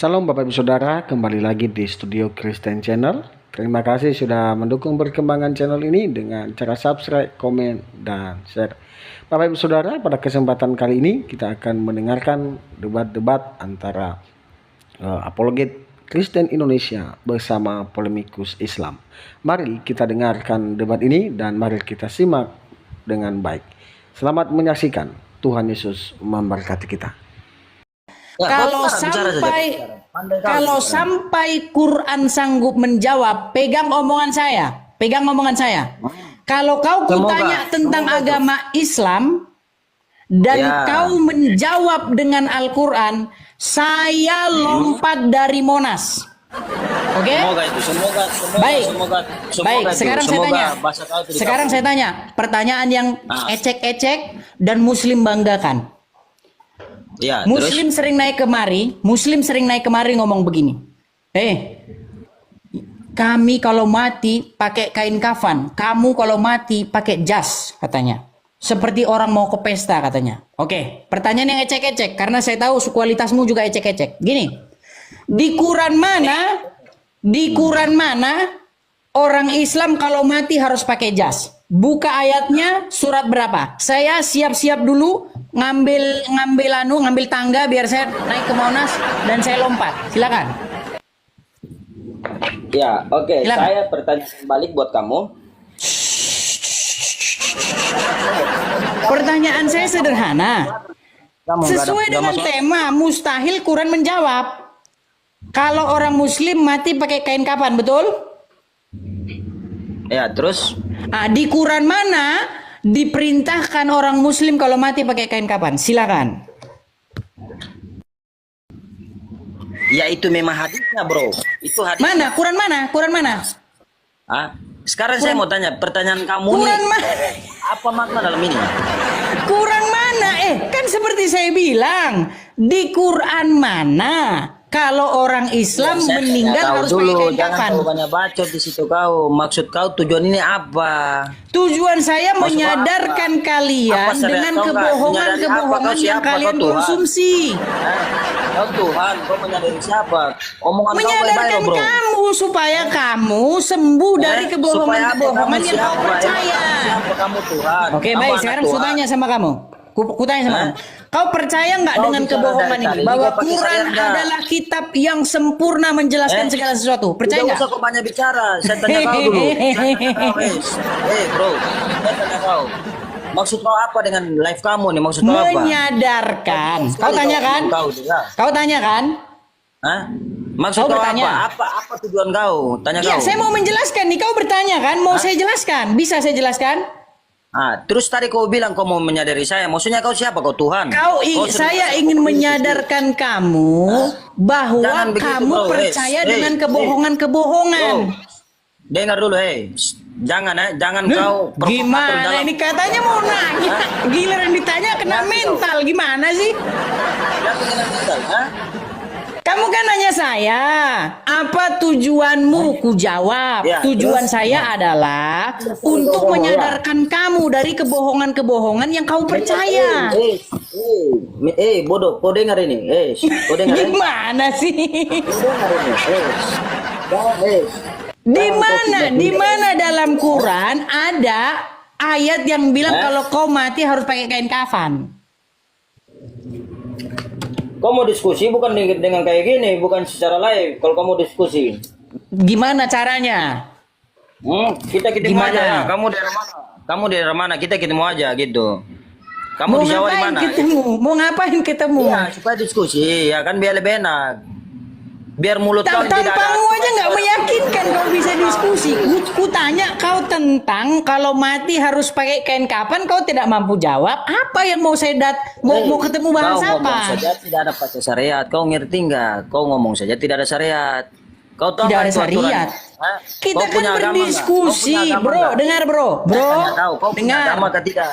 Salam Bapak Ibu Saudara, kembali lagi di Studio Kristen Channel. Terima kasih sudah mendukung perkembangan channel ini dengan cara subscribe, komen, dan share. Bapak Ibu Saudara, pada kesempatan kali ini kita akan mendengarkan debat-debat antara apologet Kristen Indonesia bersama polemikus Islam. Mari kita dengarkan debat ini dan mari kita simak dengan baik. Selamat menyaksikan. Tuhan Yesus memberkati kita. Ya, kalau sampai Quran sanggup menjawab, pegang omongan saya. Kalau kau kutanya tentang agama Islam dan kau menjawab dengan Al-Quran, saya lompat dari Monas. Oke? Baik. Sekarang saya tanya pertanyaan yang ecek-ecek dan Muslim banggakan. Ya, Muslim sering naik kemari ngomong begini. Kami kalau mati pakai kain kafan, kamu kalau mati pakai jas, katanya. Seperti orang mau ke pesta, katanya. Oke, pertanyaan yang ecek-ecek karena saya tahu kualitasmu juga ecek-ecek. Gini. Di Quran mana orang Islam kalau mati harus pakai jas? Buka ayatnya, surat berapa? Saya siap-siap dulu ngambil tangga biar saya naik ke Monas dan saya lompat. Silakan. Ya, oke. Saya pertanyaan balik buat kamu. Pertanyaan saya sederhana. Sesuai dengan tema, mustahil Quran menjawab. Kalau orang Muslim mati pakai kain kafan, betul? Ya, terus? Di Quran mana diperintahkan orang Muslim kalau mati pakai kain kafan? Silakan. Ya, itu memang hadisnya, bro. Itu hadis. Mana? Quran mana? Sekarang saya mau tanya, pertanyaan kamu Quran nih, mana? apa makna dalam ini? Quran mana? Kan seperti saya bilang, di Quran mana kalau orang Islam meninggal harus pakai kain kafan? Jangan kau banyak bacot di situ kau. Maksud kau tujuan ini apa? Tujuan saya menyadarkan kalian dengan kebohongan-kebohongan yang kalian konsumsi. Kau Tuhan, kau menyadari siapa? Omongan menyadarkan kau kamu supaya kamu sembuh dari kebohongan-kebohongan yang kau percaya. Siapa kamu Tuhan? Oke, baik. Sekarang aku tanya sama kamu. Kutanya sama kamu. Kau percaya nggak dengan kebohongan ini? Bahwa Quran adalah kitab yang sempurna menjelaskan segala sesuatu. Percaya nggak? Tidak usah kau banyak bicara. Saya tanya kau dulu. Bro, saya tanya kau. Maksud kau apa dengan live kamu nih? Maksud kau apa? Menyadarkan. Kau tanya kan? Kau tanya kan? Maksud kau apa? Apa tujuan kau? Tanya kau. Ya, saya mau menjelaskan nih. Kau bertanya kan? Mau saya jelaskan? Bisa saya jelaskan? Terus tadi kau bilang kau mau menyadari saya. Maksudnya kau siapa? Kau Tuhan? Saya ingin menyadarkan kamu bahwa kamu percaya dengan kebohongan-kebohongan. Dengar dulu, jangan kau gimana ini katanya mau nanya, giliran ditanya kena mental, gimana sih? Kamu kan nanya saya, apa tujuanmu? Ku jawab, tujuan saya adalah untuk menyadarkan kamu dari kebohongan-kebohongan yang kau percaya. Bodoh, kau dengar ini. Gimana sih? Di mana dalam Quran ada ayat yang bilang kalau kau mati harus pakai kain kafan? Kau mau diskusi bukan dengan kayak gini, bukan secara live. Kalau kamu diskusi, gimana caranya? Kita ketemu aja. Kamu daerah mana? Kita ketemu aja gitu. Mau Kamu di Jawa di ngapain mana? ketemu? Mau ngapain ketemu? Ya, supaya diskusi, ya kan biar lebih enak. Biar mulut kau tidak ada. Tampangmu aja nggak meyakinkan kau bisa diskusi. Ku tanya kau tentang kalau mati harus pakai kain kafan, kau tidak mampu jawab. Apa yang mau saya mau ketemu bahas apa? Kau ngomong saja tidak ada pakai syariat. Kau ngerti nggak? Kau ngomong saja tidak ada syariat. Kau tahu tidak ada syariat. Kita kan berdiskusi, bro. Dengar, bro. Dengar.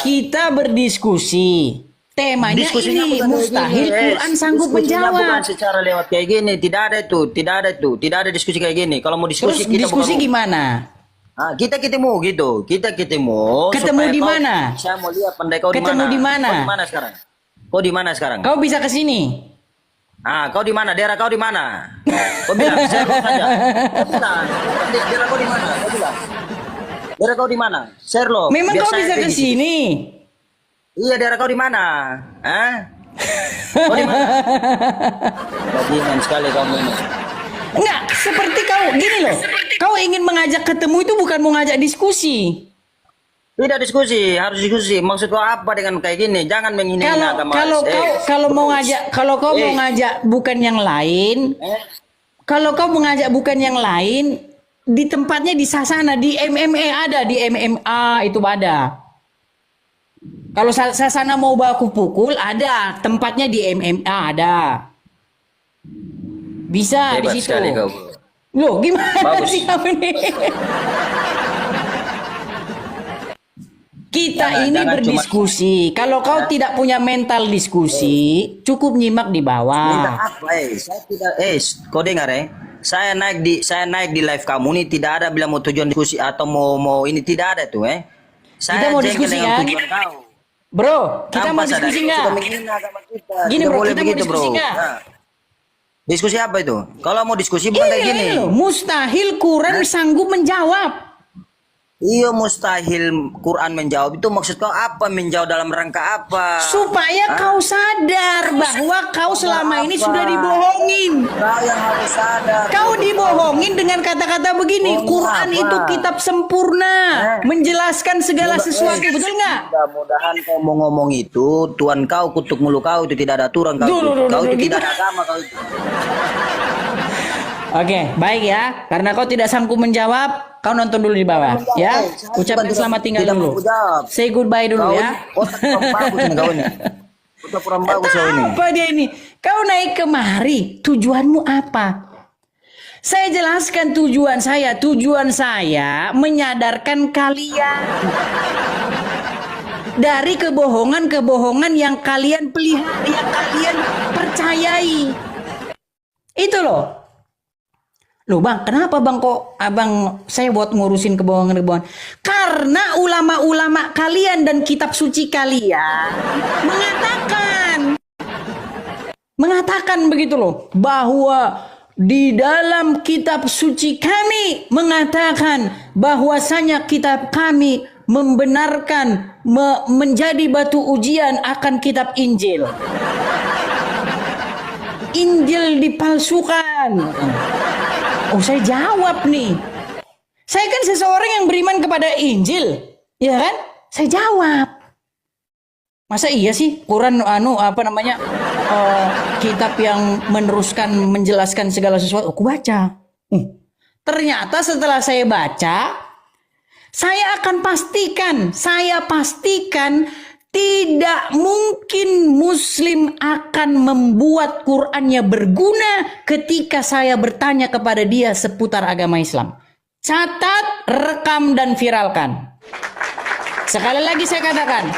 Kita berdiskusi. Temanya ini mustahil Quran sanggup menjawab. Bukan secara lewat kayak gini, tidak ada diskusi kayak gini. Kalau mau diskusi, terus diskusi gimana? Kita ketemu gitu, Ketemu di mana? Saya mau lihat pandai kau di mana. Ketemu di mana? Kau di mana sekarang? Kau bisa ke sini? Ah, kau di mana? Daerah kau di mana? Kau bilang, saya belum saja. Kau bilang, daerah kau di mana? Kau bilang. Daerah kau di mana? Sherlock. Memang biar kau saya bisa ke pergi. sini. Iya, daerah kau di mana? Hah? Kau di mana? Bajingan sekali kau ini. Enggak, seperti kau gini loh. Kau ingin mengajak ketemu itu bukan mau ngajak diskusi. Tidak diskusi, harus diskusi. Maksud kau apa dengan kayak gini? Jangan menghina agama. Kalau kau mau ngajak bukan yang lain, kalau kau mengajak bukan yang lain, di tempatnya di Sasana, di MMA ada, di MMA itu ada. Kalau Sasana mau baku pukul ada, tempatnya di MMA ada. Bisa Hebat di situ. sekali kau. Loh, gimana Bagus. sih kamu ini? Kita ini jangan berdiskusi. Kalau kau tidak punya mental diskusi, cukup nyimak di Minta bawah. apa? Saya tidak. Kau dengar Saya naik di live kamu ini tidak ada bilang mau tujuan diskusi atau mau ini tidak ada tuh Saya Kita mau jengkel diskusi, dengan kan? tujuan kau. Bro, kita Tanpa mau diskusi sadar, nggak? sudah menghina agama kita. Gini Tidak bro, boleh kita mau begitu, diskusi bro. nggak? Nah. Diskusi apa itu? Kalau mau diskusi bukan kayak gini. Loh, mustahil Quran sanggup menjawab. Iya, mustahil Quran menjawab itu maksud kau apa? Menjawab dalam rangka apa? Supaya kau sadar bahwa kau selama ini apa? sudah dibohongin. Kau yang harus sadar. Kau dibohongin dengan kata-kata begini. Bohongin Quran apa? itu kitab sempurna, menjelaskan segala sesuatu, betul nggak? Mudah-mudahan kau mau ngomong itu, Tuhan kau kutuk mulut kau itu tidak ada aturan kau. Kau itu tidak ada agama kau itu. Oke, baik ya. Karena kau tidak sanggup menjawab, kau nonton dulu di bawah, ya. Ucapkan selamat tinggal tidak dulu. mau jawab. Say goodbye dulu Kau ya. ini otak kurang bagus nih kau ini. Otak kurang bagus kau ini. Apa dia ini? Kau naik kemari, tujuanmu apa? Saya jelaskan tujuan saya. Tujuan saya menyadarkan kalian dari kebohongan-kebohongan yang kalian pelihara, yang kalian percayai. Itu loh. Loh bang, kenapa bang kok abang saya buat ngurusin kebohongan-kebohongan? Karena ulama-ulama kalian dan kitab suci kalian mengatakan begitu loh, bahwa di dalam kitab suci kami mengatakan bahwasanya kitab kami membenarkan menjadi batu ujian akan kitab Injil. Injil dipalsukan. Oh, saya jawab nih. Saya kan seseorang yang beriman kepada Injil, ya kan? Saya jawab. Masa iya sih Quran kitab yang meneruskan menjelaskan segala sesuatu? Aku baca. Ternyata setelah saya baca, saya pastikan tidak mungkin Muslim akan membuat Qur'annya berguna ketika saya bertanya kepada dia seputar agama Islam. Catat, rekam, dan viralkan. Sekali lagi saya katakan,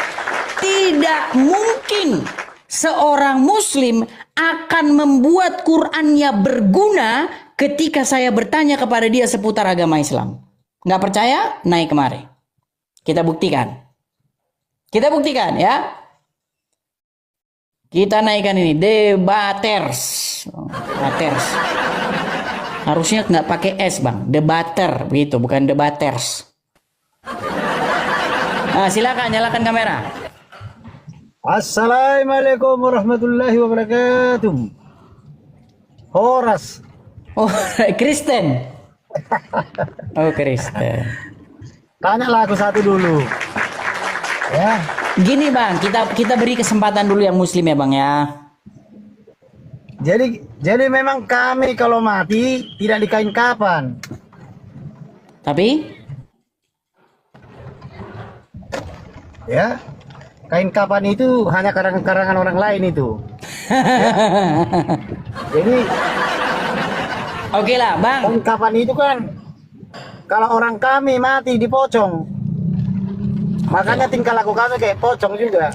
tidak mungkin seorang Muslim akan membuat Qur'annya berguna ketika saya bertanya kepada dia seputar agama Islam. Nggak percaya? Naik kemari. Kita buktikan. Kita buktikan ya. Kita naikkan ini debaters. Debaters. Harusnya nggak pakai S bang. Debater begitu, bukan debaters. Nah, silakan nyalakan kamera. Assalamualaikum warahmatullahi wabarakatuh. Horas. Oh, Kristen. Oh, Kristen. Tanyalah aku satu dulu. Ya. Gini bang, kita beri kesempatan dulu yang Muslim ya bang ya. Jadi memang kami kalau mati tidak dikain kapan. Tapi Ya. Kain kapan itu hanya karangan orang lain itu. Ya. Jadi oke lah bang. kain kapan itu kan kalau orang kami mati dipocong. Makanya tingkah laku kami kayak pocong juga.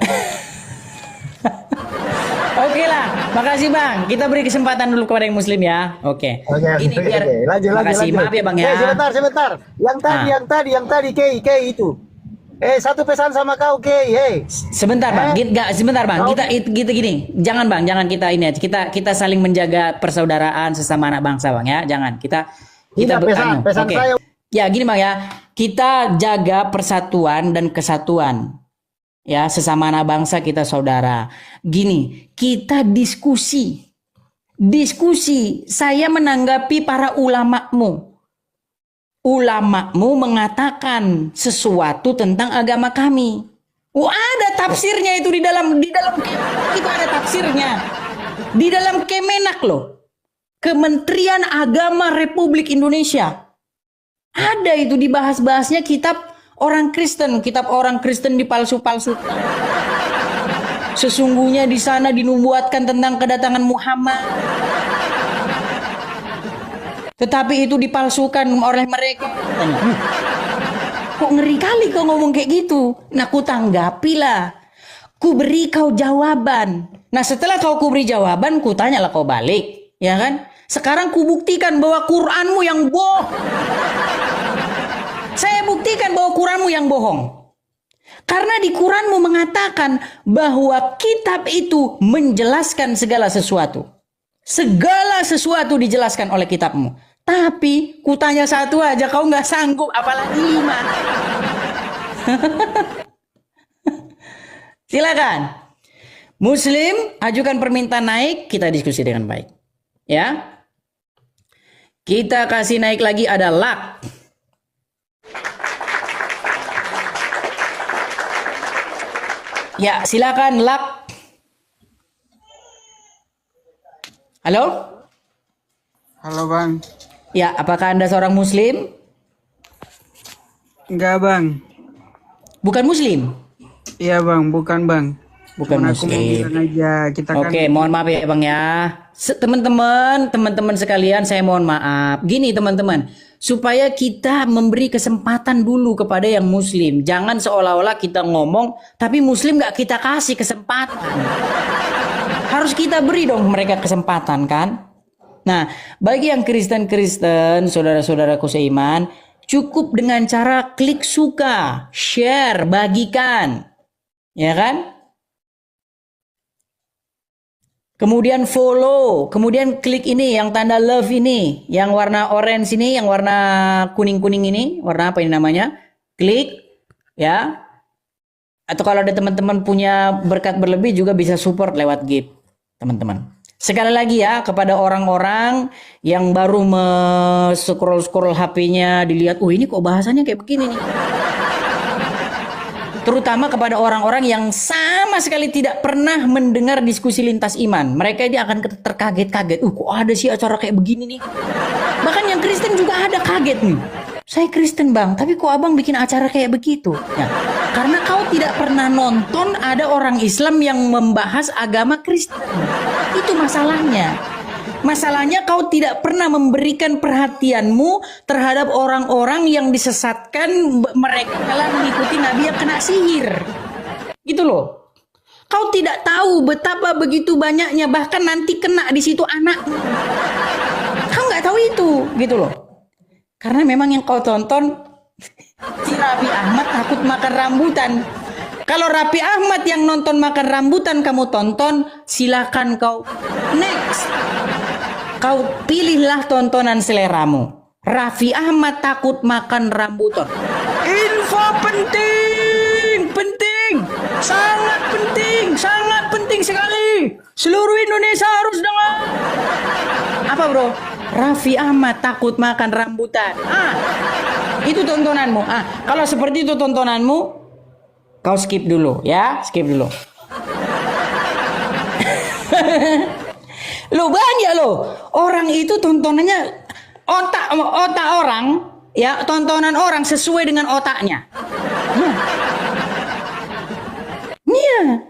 Oke lah, makasih bang. Kita beri kesempatan dulu kepada yang Muslim ya. Oke. Ini biar. Lanjut. Makasih, maaf ya bang ya. Sebentar. Yang tadi, Kei itu. Satu pesan sama kau, Kiai. Sebentar bang, sebentar bang. Kita gini, jangan bang, jangan kita ini aja. Kita saling menjaga persaudaraan sesama anak bangsa bang ya. Jangan kita Tidak, pesan Oke. saya. Ya gini bang ya, kita jaga persatuan dan kesatuan. Ya sesama anak bangsa kita saudara. Gini, kita diskusi. Saya menanggapi para ulamamu. Ulamamu mengatakan sesuatu tentang agama kami. Oh, ada tafsirnya itu di dalam itu ada tafsirnya. Di dalam Kemenak loh. Kementerian Agama Republik Indonesia. Ada itu dibahas-bahasnya kitab orang Kristen dipalsu-palsu. Sesungguhnya di sana dinubuatkan tentang kedatangan Muhammad. Tetapi itu dipalsukan oleh mereka. Kok ngeri kali kau ngomong kayak gitu? Nah, ku tanggapilah. Ku beri kau jawaban. Nah, setelah ku beri jawaban, ku tanyalah kau balik. Ya kan? Sekarang ku buktikan bahwa Quranmu yang bohong. Saya buktikan bahwa Quranmu yang bohong. Karena di Quranmu mengatakan bahwa kitab itu menjelaskan segala sesuatu. Segala sesuatu dijelaskan oleh kitabmu. Tapi kutanya satu aja kau nggak sanggup, apalagi 5. Silakan. Muslim ajukan permintaan naik, kita diskusi dengan baik. Ya. Kita kasih naik lagi ada lak. Ya, silakan lak. Halo? Halo bang. Ya, apakah Anda seorang Muslim? Enggak bang. Bukan Muslim? Iya bang, bukan bang. Bukan Cuman aku mau Muslim. bilang aja kita Oke, kan. mohon maaf ya bang ya. Teman-teman sekalian, saya mohon maaf. Gini teman-teman, supaya kita memberi kesempatan dulu kepada yang Muslim. Jangan seolah-olah kita ngomong, tapi Muslim nggak kita kasih kesempatan. Harus kita beri dong mereka kesempatan kan. Nah, bagi yang Kristen-Kristen, saudara-saudaraku seiman, cukup dengan cara klik suka, share, bagikan. Ya kan? Kemudian follow, kemudian klik ini yang tanda love ini, yang warna orange ini, yang warna kuning-kuning ini, warna apa ini namanya? Klik, ya. Atau kalau ada teman-teman punya berkat berlebih juga bisa support lewat gift, teman-teman. Sekali lagi ya, kepada orang-orang yang baru scroll HP-nya, dilihat, oh ini kok bahasannya kayak begini nih. Terutama kepada orang-orang yang sama sekali tidak pernah mendengar diskusi lintas iman. Mereka ini akan terkaget-kaget. Kok ada sih acara kayak begini nih? Bahkan yang Kristen juga ada kaget nih. Saya Kristen bang, tapi kok abang bikin acara kayak begitu? Ya, karena kau tidak pernah nonton ada orang Islam yang membahas agama Kristen. Itu masalahnya. Masalahnya kau tidak pernah memberikan perhatianmu terhadap orang-orang yang disesatkan, mereka malah mengikuti nabi yang kena sihir. Gitu loh. Kau tidak tahu betapa begitu banyaknya, bahkan nanti kena di situ anak. Kau nggak tahu itu, gitu loh. Karena memang yang kau tonton si Raffi Ahmad takut makan rambutan. Kalau Raffi Ahmad yang nonton makan rambutan kamu tonton, silakan kau next. Kau pilihlah tontonan seleramu. Raffi Ahmad takut makan rambutan. Info penting, sangat penting sekali. Seluruh Indonesia harus dengar. Apa bro? Raffi Ahmad takut makan rambutan. Itu tontonanmu. Kalau seperti itu tontonanmu, kau skip dulu ya, skip dulu. Lo banyak lo orang itu tontonannya otak orang ya, tontonan orang sesuai dengan otaknya. Iya.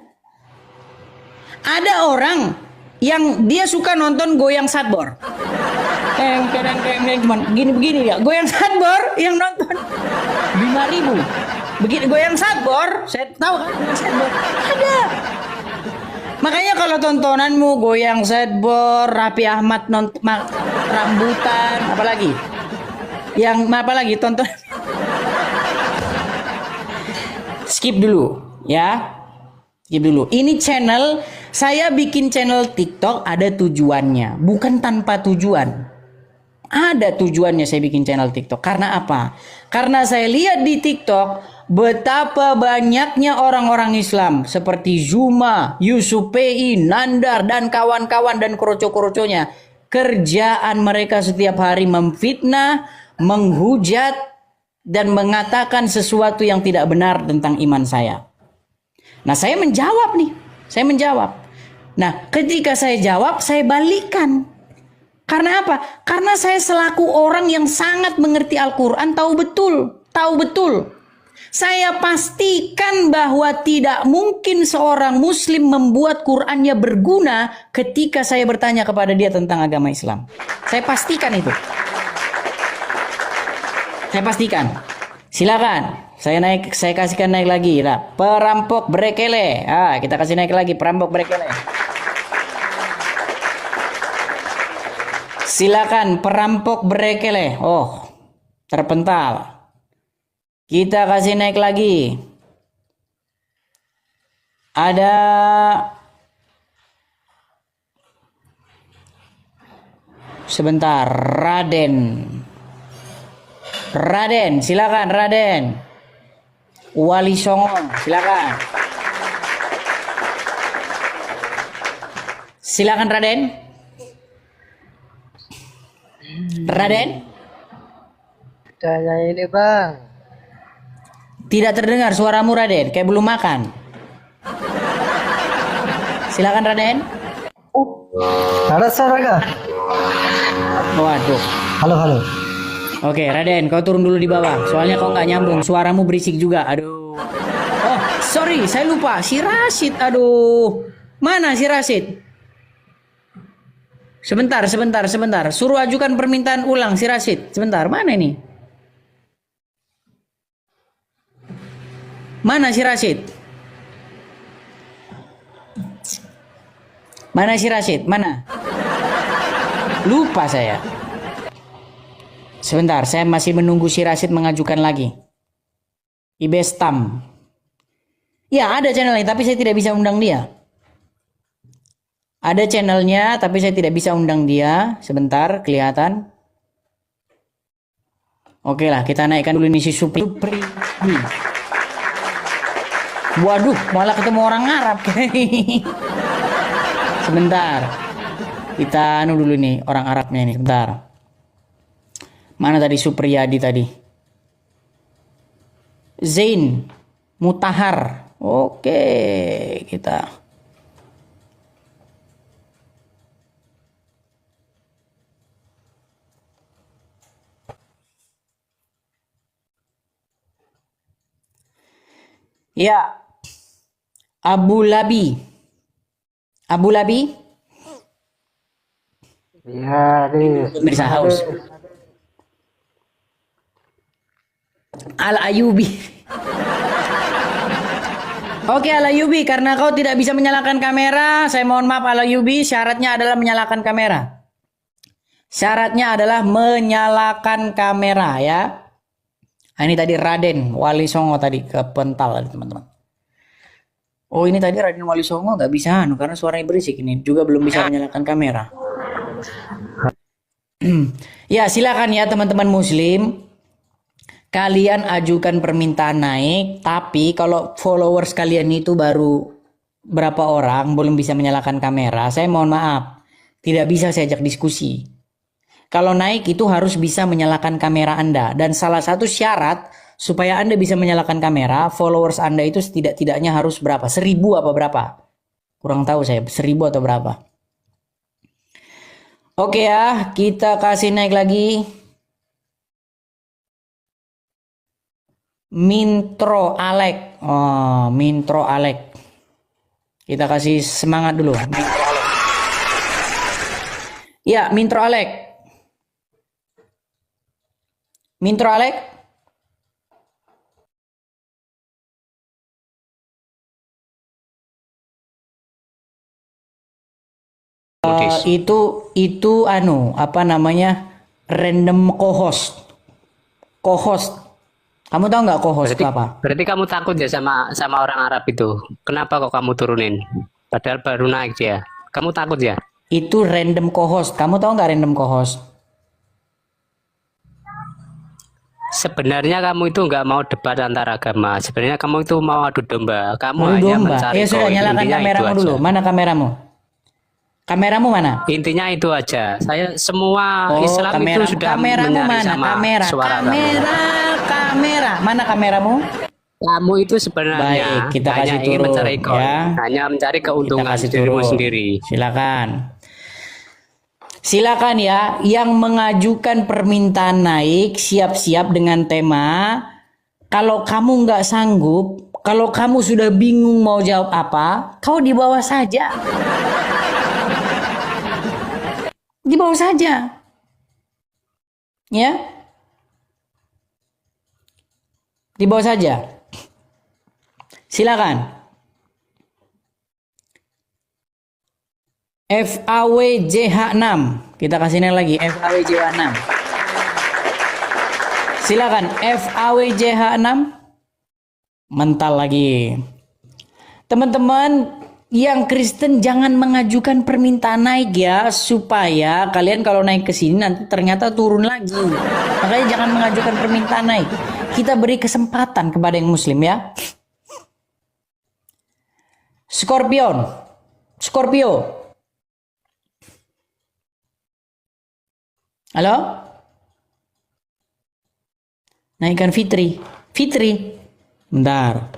Ada orang yang dia suka nonton goyang sadbor. Cuman gini ya, goyang sadbor yang nonton 5.000. Begitu goyang sadbor, saya tahu kan sadbor ada. Makanya kalau tontonanmu goyang sadbor, Raffi Ahmad nonton rambutan, apalagi? Yang apa lagi tonton? skip dulu ya. Skip dulu. Ini channel, saya bikin channel TikTok ada tujuannya, bukan tanpa tujuan. Ada tujuannya saya bikin channel TikTok. Karena apa? Karena saya lihat di TikTok betapa banyaknya orang-orang Islam seperti Zuma, Yusuf PI, Nandar dan kawan-kawan dan kroco-kroconya. Kerjaan mereka setiap hari memfitnah, menghujat dan mengatakan sesuatu yang tidak benar tentang iman saya. Nah, saya menjawab nih. Saya menjawab. Nah, ketika saya jawab, saya balikan. Karena apa? Karena saya selaku orang yang sangat mengerti Al-Quran, tahu betul. Saya pastikan bahwa tidak mungkin seorang muslim membuat Qurannya berguna ketika saya bertanya kepada dia tentang agama Islam. Saya pastikan itu. Saya pastikan. Silakan. Saya kasihkan naik lagi. Nah, perampok brekele. Kita kasih naik lagi perampok brekele. Silakan perampok brekele. Oh, terpental. Kita kasih naik lagi. Ada sebentar, Raden, silakan Raden. Wali Songo, silakan. Silakan Raden. Raden? Saya ini bang. Tidak terdengar suaramu Raden, kayak belum makan. Silakan Raden. Ada suara kah? Waduh. Halo. Oke Raden, kau turun dulu di bawah. Soalnya kau nggak nyambung, suaramu berisik juga. Aduh. Oh, sorry, saya lupa. Si Rashid, aduh. Mana si Rashid? Sebentar. Suruh ajukan permintaan ulang si Rashid. Sebentar, mana ini? Mana si Rashid? Mana? Lupa saya. Sebentar, saya masih menunggu si Rashid mengajukan lagi. Ibestam. Ya, ada channelnya, tapi saya tidak bisa undang dia. Ada channelnya, tapi saya tidak bisa undang dia. Sebentar, kelihatan. Oke lah, kita naikkan dulu ini si Supri. Waduh, malah ketemu orang Arab. Sebentar. Kita anu dulu nih, orang Arabnya ini. Sebentar. Mana tadi Supriyadi tadi? Zain Mutahar. Oke, kita. Ya, Abu Labi. Ya, deh. Mirza Haus. Al-Ayubi. Oke Al-Ayubi, karena kau tidak bisa menyalakan kamera, saya mohon maaf Al-Ayubi, syaratnya adalah menyalakan kamera. Ya. Nah, ini tadi Raden Wali Songo tadi kepental teman-teman. Oh ini tadi Raden Wali Songo nggak bisa karena suaranya berisik, ini juga belum bisa menyalakan kamera. Ya silakan ya teman-teman muslim, kalian ajukan permintaan naik, tapi kalau followers kalian itu baru berapa orang belum bisa menyalakan kamera, saya mohon maaf tidak bisa saya ajak diskusi. Kalau naik itu harus bisa menyalakan kamera Anda. Dan salah satu syarat supaya Anda bisa menyalakan kamera, followers Anda itu setidak-tidaknya harus berapa? 1000 apa berapa? Kurang tahu saya, 1000 atau berapa. Oke ya, kita kasih naik lagi. Mintro Alek. Oh, Mintro Alek. Kita kasih semangat dulu. Mintro Alek. Ya, Mintro Alek. Mintro Alek. Itu anu apa namanya, random co-host Kamu tahu nggak co-host itu apa? Berarti kamu takut ya sama orang Arab itu? Kenapa kok kamu turunin? Padahal baru naik dia. Kamu takut ya? Itu random co-host. Kamu tahu nggak random co-host? Sebenarnya kamu itu nggak mau debat antar agama. Sebenarnya kamu itu mau adu domba. Kamu Adu hanya domba. mencari Ya sudah, koin. nyalakan Intinya itu kameramu aja. dulu. Mana kameramu? Kameramu mana? Intinya itu aja. Saya semua Oh, Islam itu sudah kameramu menyari mana? sama Kamera. suara Kamera. Mana kameramu? kamu itu sebenarnya Baik, kita hanya kasih ingin turun, mencari koin, ya. hanya mencari Kita keuntungan kasih dirimu turun. sendiri. Silakan. Silakan ya, yang mengajukan permintaan naik siap-siap dengan tema. Kalau kamu nggak sanggup, kalau kamu sudah bingung mau jawab apa, kau di bawah saja. Di bawah saja. Ya. Di bawah saja. Silakan. FAWJH6. Kita kasih nilai lagi FAWJH6. Silakan FAWJH6. Mental lagi. Teman-teman yang Kristen jangan mengajukan permintaan naik ya, supaya kalian kalau naik ke sini nanti ternyata turun lagi. Makanya jangan mengajukan permintaan naik. Kita beri kesempatan kepada yang muslim ya. Scorpio. Halo? Naikkan Fitri. Bentar.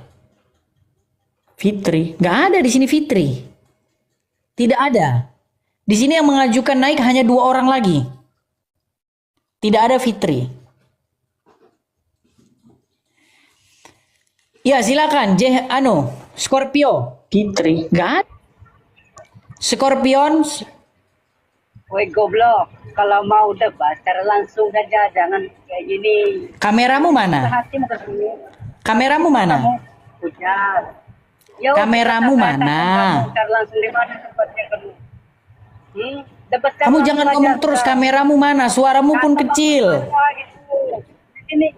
Fitri, nggak ada di sini Fitri. Tidak ada. Di sini yang mengajukan naik hanya 2 orang lagi. Tidak ada Fitri. Ya silakan, Scorpio, Fitri, nggak ada. Scorpion, Woi goblok, kalau mau debat secara langsung saja, jangan kayak gini. kameramu mana? Hatimu ke sini, Kameramu mana? hujan. Ya, Kameramu kata-kata mana? kamu secara langsung di mana tempatnya kamu? Debat secara Kamu langsung jangan aja, ngomong terus, Kak. kameramu mana? Suaramu pun kecil. Ini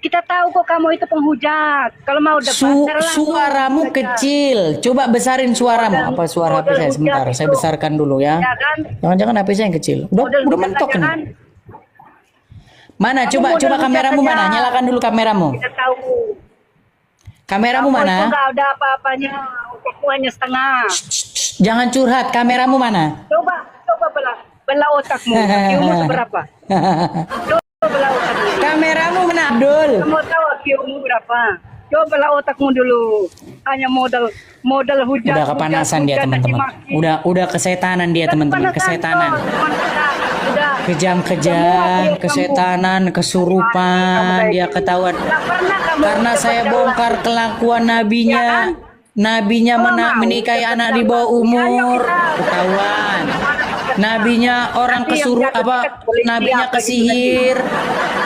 kita tahu kok kamu itu penghujat. Kalau mau debat secara langsung Suaramu saja. kecil. Coba besarin suaramu. Apa suara HP saya? Sebentar, saya besarkan dulu ya. Ya kan? Jangan-jangan HP saya yang kecil. Udah Model mentok hujat aja nih. kan? Mana? Kamu Coba model kameramu hujat mana? aja. Nyalakan dulu kameramu. Kita tahu. Kameramu Kamu itu mana? nggak ada apa-apanya. Otakmu hanya setengah. Jangan curhat. Kameramu mana? Coba belah otakmu. IQ-mu seberapa? Coba belah otakmu. Kameramu mana, Abdul? Kamu tahu IQ-mu berapa? Coba belah otakmu dulu. Hanya modal hujat. Udah kepanasan dia teman-teman. Udah kesetanan dia teman-teman. Kesetanan. Udah. Kejam-kejam, kesetanan, kesurupan, dia ketahuan. Karena saya bongkar kelakuan nabinya. Nabinya menikahi anak di bawah umur, ketahuan. Nabinya orang nabinya kesihir,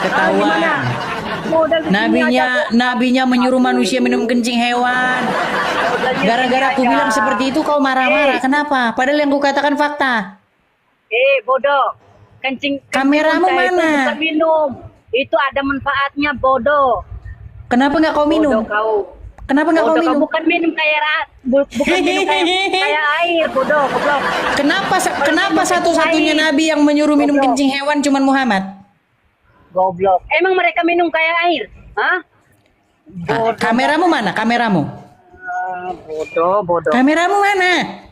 ketahuan. Nabinya menyuruh manusia minum kencing hewan. Gara-gara aku bilang seperti itu kau marah-marah. Kenapa? Padahal yang kukatakan fakta. Bodoh. Kencing Kameramu unta itu mana? bukan minum. Itu ada manfaatnya, bodoh. Kenapa nggak kau minum? Bodoh kau. Kenapa nggak kau Bodoh, minum? bukan minum bukan minum kayak air, bodoh, goblok. Kenapa satu-satunya nabi yang menyuruh minum kencing hewan cuman Muhammad? Goblok. Emang mereka minum kayak air? Hah? Kameramu mana? Kameramu? Bodoh. Kameramu mana?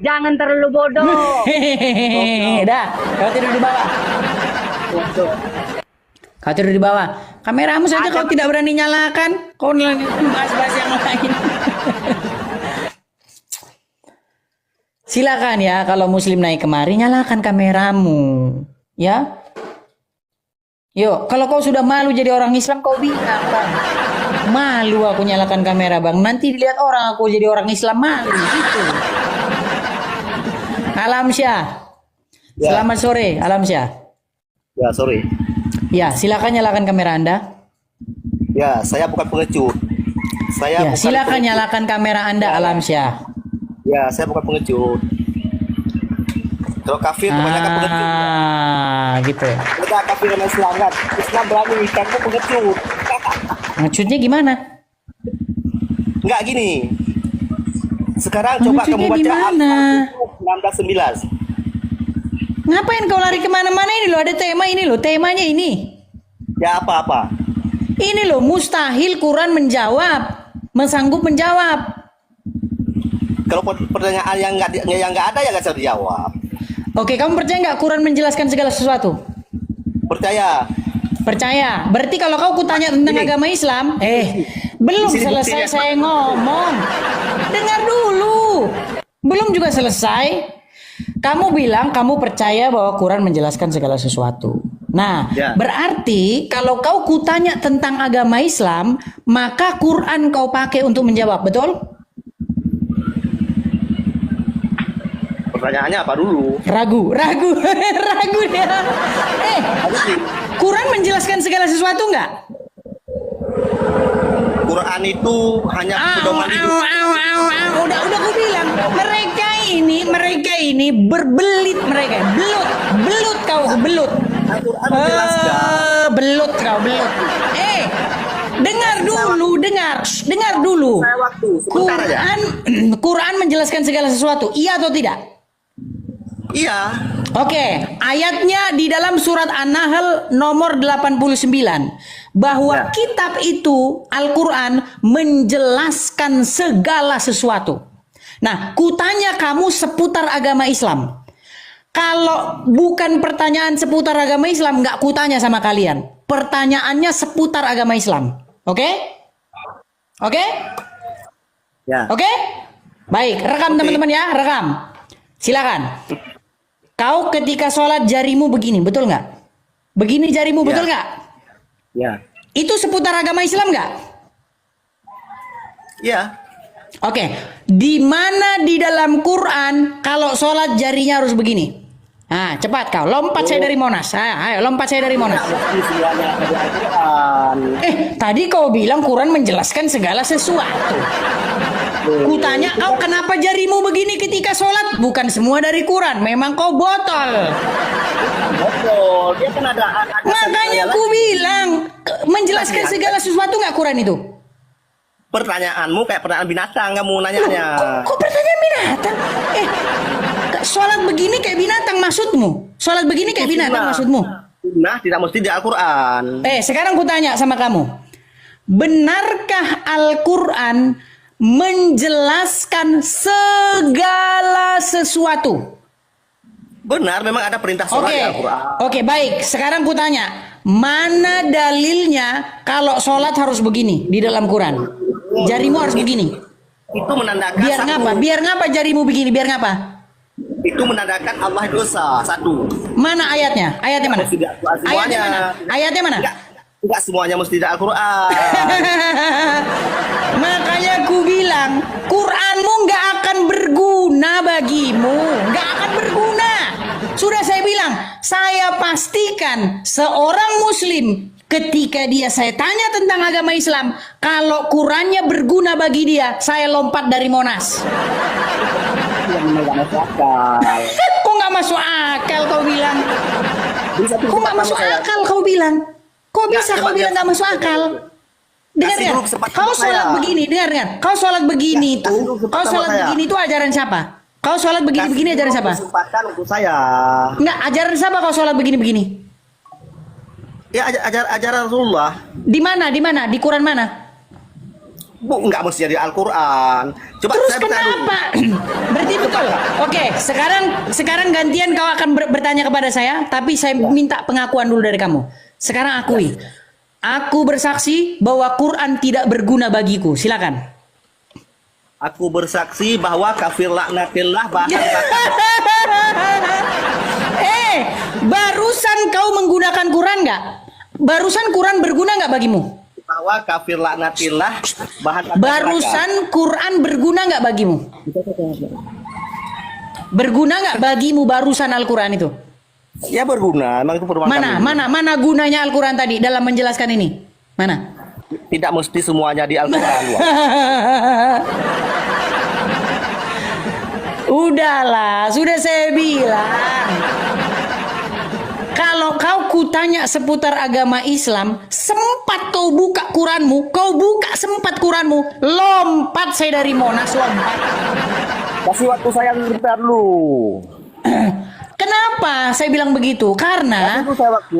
Jangan terlalu bodoh. Hehehe, dah, kau tidur di bawah. Kau tidur di bawah. Kameramu saja kau tidak berani nyalakan. Kau bahas-bahas yang lain. Silakan ya, kalau muslim naik kemari nyalakan kameramu, ya. Yuk, kalau kau sudah malu jadi orang Islam kau bilang, Bang. Malu aku nyalakan kamera, Bang. Nanti dilihat orang aku jadi orang Islam, malu gitu. Alamsyah. Ya. Selamat sore, Alamsyah. Ya, sorry. Ya, silakan nyalakan kamera Anda. Ya, saya bukan pengecut. Ya, silakan nyalakan kamera Anda, Alamsyah. Ya, saya bukan pengecut. Kalau kafir kebanyakan pengecut. Gitu ya. Kita kafir sama Islam kan. Islam berani, kamu pengecut. Maksudnya gimana? Enggak gini. Sekarang coba Maksudnya kamu baca gimana? Al-Quran 19:19. Ngapain kau lari kemana-mana ini loh, ada tema ini loh, temanya ini. Ya apa-apa. Ini loh, mustahil Quran menjawab, sanggup menjawab. Kalau pertanyaan yang nggak ada ya nggak bisa dijawab. Oke, kamu percaya nggak Quran menjelaskan segala sesuatu? Percaya. Percaya. Berarti kalau kau kutanya tentang Ini. agama Islam, belum Di sini selesai buktinya. saya ngomong. Dengar dulu. Belum juga selesai. Kamu bilang kamu percaya bahwa Quran menjelaskan segala sesuatu. Nah, Ya. berarti kalau kau kutanya tentang agama Islam, maka Quran kau pakai untuk menjawab, betul? Pertanyaannya apa dulu? Ragu, ragu dia. Quran menjelaskan segala sesuatu nggak? Quran itu hanya pedoman hidup. Udah aku bilang, mereka ini berbelit mereka, belut kau, belut. Al-Quran menjelaskan. Belut kau, belut. Dengar dulu. Saya waktu sebentar aja. Quran menjelaskan segala sesuatu, iya atau tidak? Iya. Oke, ayatnya di dalam surat An-Nahl nomor 89 bahwa Ya. kitab itu Al-Quran menjelaskan segala sesuatu. Nah, kutanya kamu seputar agama Islam. Kalau bukan pertanyaan seputar agama Islam, nggak kutanya sama kalian. Pertanyaannya seputar agama Islam. Oke? Oke? Ya. Oke? Baik, rekam teman-teman ya, rekam. Silakan. Kau ketika sholat jarimu begini, betul nggak? Begini jarimu, betul nggak? Ya. Itu seputar agama Islam nggak? Ya. Oke, di mana di dalam Quran kalau sholat jarinya harus begini? Nah, cepat kau, lompat saya dari Monas. Ayo, lompat saya dari Monas. Semuanya ada di Al-Quran. Tadi kau bilang Quran menjelaskan segala sesuatu. Kutanya kau kenapa jarimu begini ketika sholat? Bukan semua dari Quran, memang kau botol. Betul. Dia kan ada Makanya aku bilang menjelaskan segala sesuatu nggak Quran itu? Pertanyaanmu kayak pertanyaan binatang kamu nanyanya. Kok pertanyaan binatang? Sholat begini kayak binatang maksudmu? Sholat begini kayak binatang maksudmu? Nah, tidak mesti di Al-Quran. Sekarang ku tanya sama kamu. Benarkah Al-Quran menjelaskan segala sesuatu? Benar, memang ada perintah sholat di Al-Quran. Oke, baik. Sekarang ku tanya, mana dalilnya kalau sholat harus begini di dalam Quran? Jarimu harus begini. Itu menandakan Biar satu. ngapa? Biar ngapa jarimu begini? Biar ngapa? Itu menandakan Allah itu esa. Satu. Mana ayatnya? Ayatnya mana? Tidak semuanya. Ayatnya mana? Ayatnya mana? Tidak semuanya mesti di Al-Quran. Makanya aku bilang Quranmu nggak akan berguna bagimu, nggak akan berguna. Sudah saya bilang, saya pastikan seorang Muslim ketika saya tanya tentang agama Islam, kalau Qurannya berguna bagi dia, saya lompat dari Monas. Kok nggak masuk akal kau bilang? Kok nggak masuk akal kau bilang? Kok bisa kau bilang nggak masuk akal? Dengar Kasih kan? dulu kesempatan Kau saya. sholat begini, dengar kan? Kau sholat begini Kasih tuh, dulu kesempatan kau sholat saya. begini tuh ajaran siapa? Kau sholat begini-begini ajaran siapa? Kesempatan untuk saya. Enggak, ajaran siapa kau sholat begini-begini? Ya ajaran Rasulullah. Di mana? Di mana? Di Quran mana? Bu, nggak mesti di Al-Quran. Coba Terus saya bertanya dulu. kenapa? Berarti betul. Oke, sekarang gantian kau akan bertanya kepada saya, tapi saya minta pengakuan dulu dari kamu. Sekarang akui. Aku bersaksi bahwa Quran tidak berguna bagiku. Silakan. Aku bersaksi bahwa kafir laknatillah bahan Barusan kau menggunakan Quran nggak? Barusan Quran berguna nggak bagimu? bahwa kafir laknatillah bahan bakar neraka. Barusan Quran berguna nggak bagimu? Berguna nggak bagimu barusan Al-Quran itu? Ya berguna, emang itu perumahan Mana gunanya Al-Quran tadi dalam menjelaskan ini? Mana? Tidak mesti semuanya di Al-Quran. Wak. Udahlah, sudah saya bilang. Kalau kau kutanya seputar agama Islam, sempat kau buka Quranmu, lompat saya dari Monas, lompat. Kasih waktu saya sebentar dulu. Kenapa saya bilang begitu? Karena Kasih saya waktu.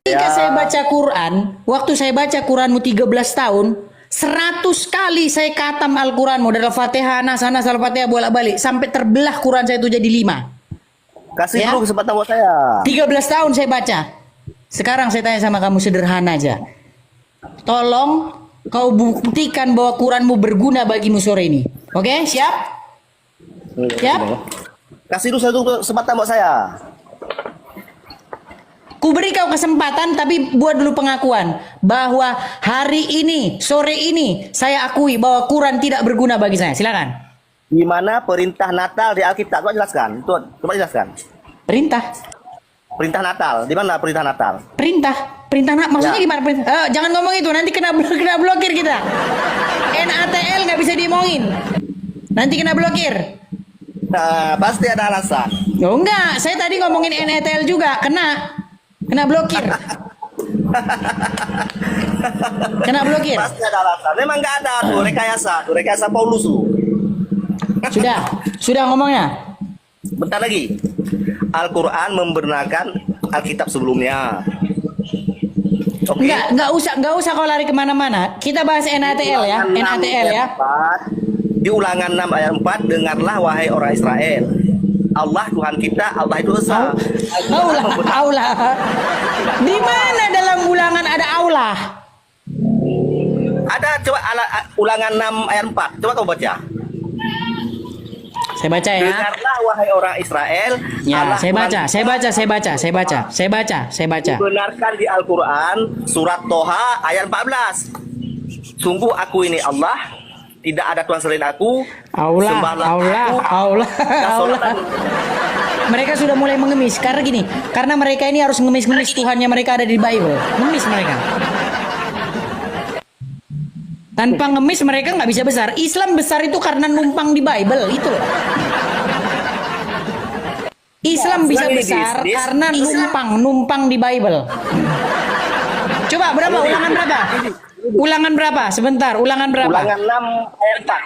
ketika saya baca Quran, waktu saya baca Quranmu 13 tahun, 100 kali saya katam Al-Quranmu dari Al-Fatihah, Nas, Al-Fatihah bolak-balik sampai terbelah Quran saya itu jadi 5. Kasih Ya. dulu kesempatan buat saya. 13 tahun saya baca. Sekarang saya tanya sama kamu sederhana aja. Tolong kau buktikan bahwa Quranmu berguna bagimu sore ini. Oke, siap? Siap? Kasih dulu satu kesempatan buat saya. Ku beri kau kesempatan tapi buat dulu pengakuan bahwa hari ini, sore ini saya akui bahwa Quran tidak berguna bagi saya. Silakan. Di mana perintah Natal di Alkitab? Coba jelaskan. Tuh, coba jelaskan. Perintah. Perintah Natal. Di mana perintah Natal? Perintah maksudnya Ya. gimana perintah? Jangan ngomong itu, nanti kena blokir kita. NATL nggak bisa diomongin. Nanti kena blokir. Nah, pasti ada alasan. Oh enggak, saya tadi ngomongin NATL juga, kena blokir. Kena blokir. Pasti ada alasan. Memang nggak ada tuh rekayasa Paulus tuh. Sudah ngomongnya. Bentar lagi. Al-Quran membenarkan Alkitab sebelumnya. Oke. Enggak usah kau lari kemana-mana. Kita bahas NATL ya, NATL ya. Di Ulangan 6 ayat 4, dengarlah wahai orang Israel. Allah Tuhan kita, Allah itu esa. Allah. Di mana dalam Ulangan ada Allah? Ada coba Ulangan 6 ayat 4. Coba kau baca. Saya baca ya. Dengarlah wahai orang Israel. Ya, Allah saya Tuhan baca. Dibenarkan di Al-Quran surat Toha ayat 14. Sungguh aku ini Allah, tidak ada Tuhan selain aku. Sembahlah aku. Mereka sudah mulai mengemis karena mereka ini harus ngemis Tuhannya mereka ada di Bible. Ngemis mereka. Tanpa ngemis mereka nggak bisa besar. Islam besar itu karena numpang di Bible itu loh. Islam bisa besar karena numpang di Bible. Coba berapa? Ulangan berapa? Sebentar, ulangan berapa? Ulangan 6 ayat 4.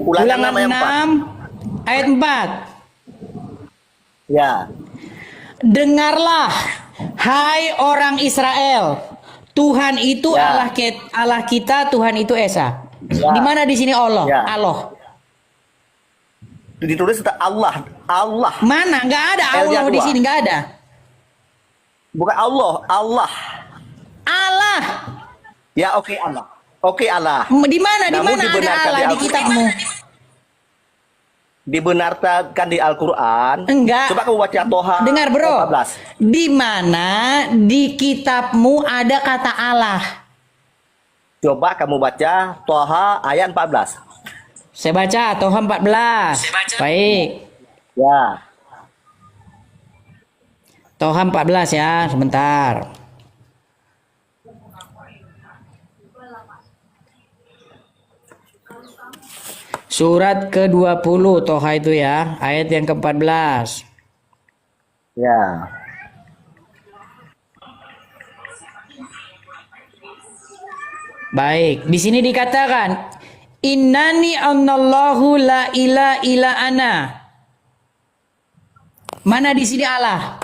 Ulangan 6 ayat 4. Ya. Dengarlah, hai orang Israel, Tuhan itu Ya. Allah kita, Tuhan itu Esa. Ya. Di mana di sini Allah? Ya. Allah. Ditulis Allah. Mana? Nggak ada Allah L-nya di 2. sini, nggak ada. Bukan Allah. Allah. Ya, oke Allah. Oke Allah. Di mana? Di Namun mana ada dibenarkan Allah di di Al-Quran. kitabmu? Dibenarkan di Al-Quran. Enggak. Coba kamu baca Toha. Dengar bro. 14. Di mana di kitabmu ada kata Allah? Coba kamu baca Toha ayat 14. Saya baca Toha 14. Baik. Ya. Toha 14 ya, sebentar. Surat ke-20 Toha itu ya, ayat yang ke-14. Ya. Baik, di sini dikatakan innani annallahu la ilaha illa ana. Mana di sini Allah?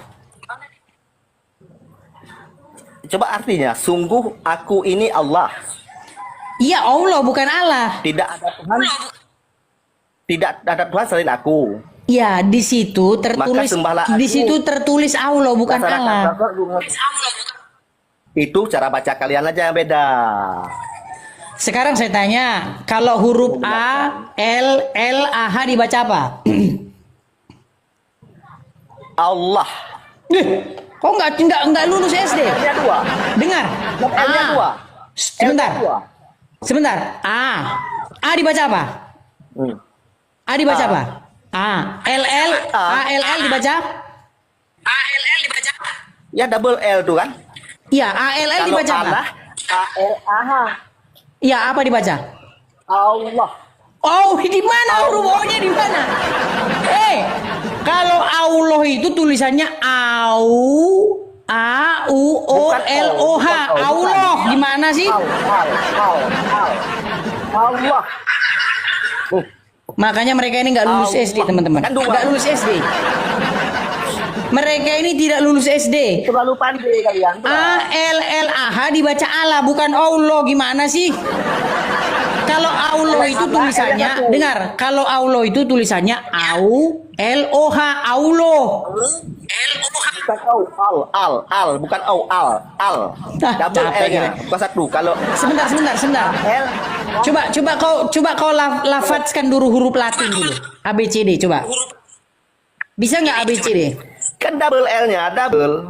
Coba artinya, sungguh aku ini Allah. Iya Allah, bukan Allah. Tidak ada Tuhan. Tidak ada Tuhan selain aku. Ya, di situ tertulis, Maka sembahlah aku. di situ tertulis Allah bukan Allah. Itu cara baca kalian aja yang beda. Sekarang saya tanya, kalau huruf A, L, H dibaca apa? Allah. Kok nggak lulus SD? L-nya 2. Dengar. L-nya 2. Sebentar. Sebentar. A dibaca apa? A dibaca apa? A. L dibaca? Ya double L tuh kan? Iya, ALL Kalau dibaca apa? Allah, A-L-A-H. Iya, apa dibaca? Allah. Oh, di mana huruf O-nya di mana? Kalau Allah itu tulisannya au LOH, Allah. Gimana sih? Allah. Makanya mereka ini nggak lulus SD, teman-teman. Kan dua. Nggak lulus SD. Mereka ini tidak lulus SD. Terlalu pandai kalian. ALLAH dibaca Allah, bukan Allah. Gimana sih? Kalau Allah itu tulisannya, dengar. Kalau Allah itu tulisannya LOH, Allah. Bukan al, bukan al. Double capek L-nya, bukan satu. Kalau Sebentar. L, Coba kau lafadzkan dulu huruf Latin dulu. ABCD coba. Bisa nggak ABCD? kan double L-nya, double.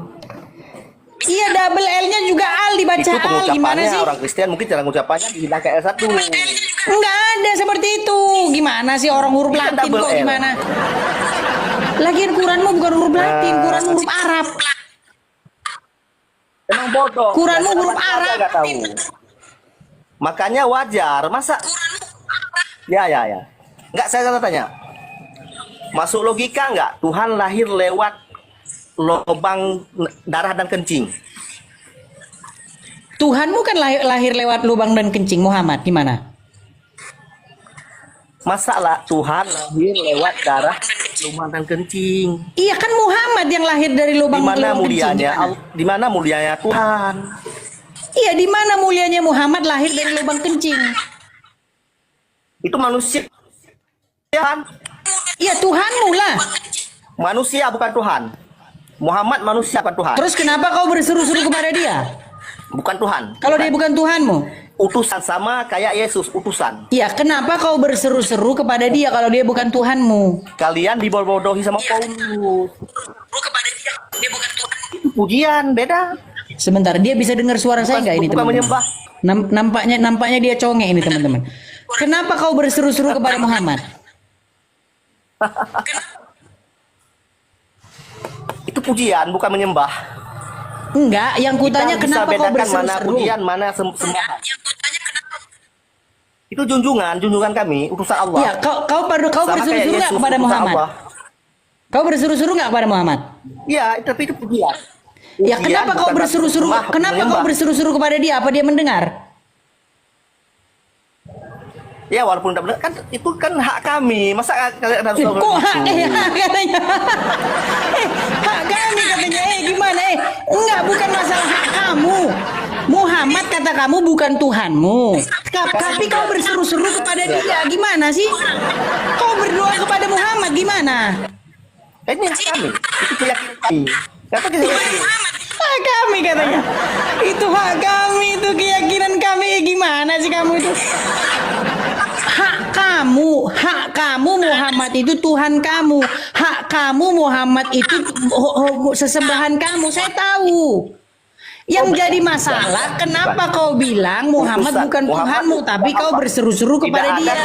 Iya, double L-nya juga al dibaca Itu al. Gimana pengucapannya sih? orang Kristen mungkin cara mengucapannya dihilangkan ke L1. Enggak ada seperti itu. Gimana sih orang huruf Ini kan Latin double kok L. gimana? Lagian Quranmu bukan huruf Latin, Quran huruf Arab. Emang bodoh. Quranmu Biasa huruf baca Arab. nggak tahu. Makanya wajar, masa? Ya. Nggak, saya tanya. Masuk logika nggak? Tuhan lahir lewat lubang darah dan kencing. Tuhanmu kan lahir lewat lubang dan kencing. Muhammad gimana? Masa lah Tuhan lahir lewat darah, lubang dan kencing? Iya kan Muhammad yang lahir dari lubang Di mana lubang kencing. mulianya? Di mana mulianya Tuhan? Iya, di mana mulianya Muhammad lahir dari lubang kencing? Itu manusia. Tuhan. Iya, Tuhanmu lah. Manusia bukan Tuhan. Muhammad manusia bukan Tuhan. Terus kenapa kau berseru-seru kepada dia? Bukan Tuhan. Kalau dia bukan Tuhanmu? Utusan sama kayak Yesus, utusan. Iya, kenapa kau berseru-seru kepada dia kalau dia bukan Tuhanmu? Kalian dibodoh-bodohi sama Paulus. Itu pujian, beda. Sebentar, dia bisa dengar suara saya nggak ini Bukan teman-teman? menyembah. Nampaknya dia congek ini teman-teman. Kenapa kau berseru-seru kepada Muhammad? Itu pujian, bukan menyembah. Enggak, yang kutanya Kita bisa kenapa kau bedakan mana berseru-seru? pujian, mana sembahan. Itu junjungan kami, utusan Allah. Iya, kau Sama berseru-seru kayak nggak Yesus, kepada utusan Muhammad? Allah. Kau berseru-seru nggak kepada Muhammad? Iya, tapi itu pujian. Ya, Pujian kenapa kau bukan berseru-seru? menyembah, Kenapa kau menyembah. berseru-seru kepada dia? Apa dia mendengar? Ya walaupun tidak benar kan itu kan hak kami. Masa kalian harus tahu Kok hak itu? hak katanya? Hak kami katanya. Gimana Enggak, bukan masalah hak kamu. Muhammad kata kamu bukan Tuhanmu. Tapi kau berseru-seru kepada dia. Gimana sih? Kau berdoa kepada Muhammad gimana? Ini hak kami. Itu keyakinan kami. Kata kita Hak kami katanya. Itu hak kami, itu keyakinan kami. Gimana sih kamu itu? Hak kamu Muhammad itu Tuhan kamu. Hak kamu Muhammad itu sesembahan kamu. Saya tahu. Yang jadi masalah, kenapa kau bilang Muhammad bukan Tuhanmu, tapi kau berseru-seru kepada dia?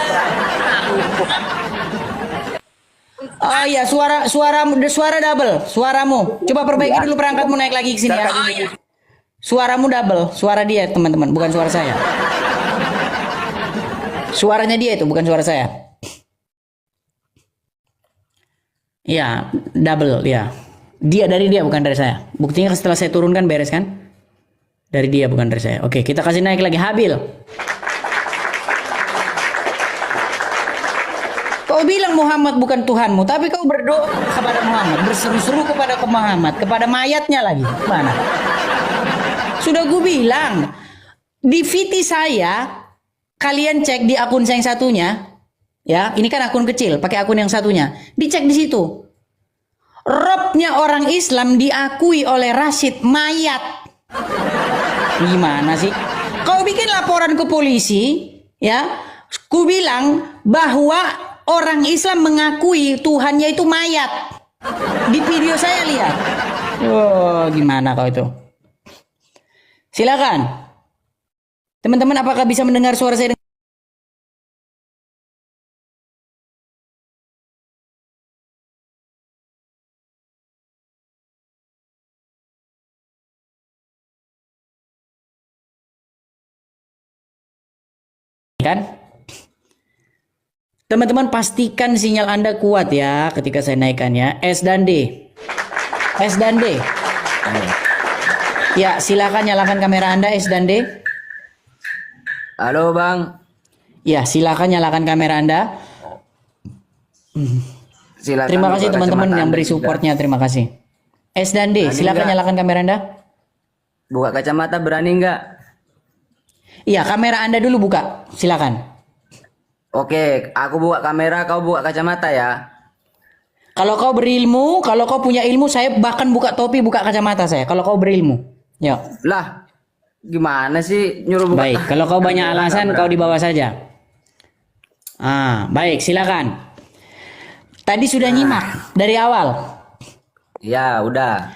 Oh iya, suara double, suaramu. Coba perbaiki dulu perangkatmu, naik lagi ke sini ya. Suaramu double, suara dia teman-teman, bukan suara saya. Suaranya dia itu, bukan suara saya. Iya, double ya. Dari dia, bukan dari saya. Buktinya setelah saya turunkan beres kan? Dari dia, bukan dari saya. Oke, kita kasih naik lagi. Habil. Kau bilang Muhammad bukan Tuhanmu, tapi kau berdoa kepada Muhammad, berseru-seru kepada Muhammad, kepada mayatnya lagi. Mana? Sudah gue bilang, di VT saya, kalian cek di akun saya yang satunya, ya, ini kan akun kecil, pakai akun yang satunya, dicek di situ. Robnya orang Islam diakui oleh Rashid mayat. Gimana sih? Kau bikin laporan ke polisi, ya? Ku bilang bahwa orang Islam mengakui Tuhannya itu mayat. Di video saya lihat. Oh, gimana kau itu? Silakan. Teman-teman, apakah bisa mendengar suara saya? Kan? Teman-teman, pastikan sinyal Anda kuat ya ketika saya naikkan ya. S dan D. S dan D. Ya, silakan nyalakan kamera Anda S dan D. Halo Bang. Ya, silakan nyalakan kamera Anda. Silakan. Terima kasih buka teman-teman kacamata yang Anda beri juga. supportnya. Terima kasih. S dan D, Berani silakan nggak? nyalakan kamera Anda. Buka kacamata berani nggak? Iya, kamera Anda dulu buka. Silakan. Oke, aku buka kamera, kau buka kacamata ya. Kalau kau berilmu, kalau kau punya ilmu, saya bahkan buka topi, buka kacamata saya. Kalau kau berilmu. Ya. Lah, gimana sih nyuruh buka? Baik, kalau kau banyak alasan, kau di bawah saja. Baik, silakan. Tadi sudah nyimak dari awal. Ya, udah.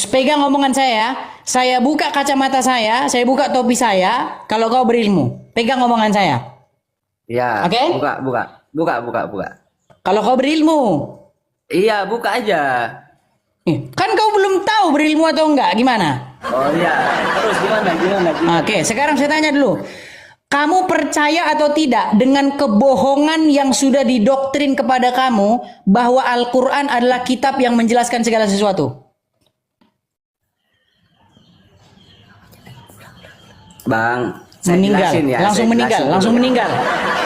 Pegang omongan saya. Saya buka kacamata saya buka topi saya. Kalau kau berilmu, pegang omongan saya. Ya, Oke? buka. Kalau kau berilmu, Iya, buka aja. kan kau belum tahu berilmu atau enggak, gimana? Oh iya, terus gimana? Oke, sekarang saya tanya dulu. Kamu percaya atau tidak dengan kebohongan yang sudah didoktrin kepada kamu bahwa Al-Quran adalah kitab yang menjelaskan segala sesuatu? Bang, saya Meninggal, jelasin ya. langsung saya meninggal, jelasin langsung dulu. meninggal,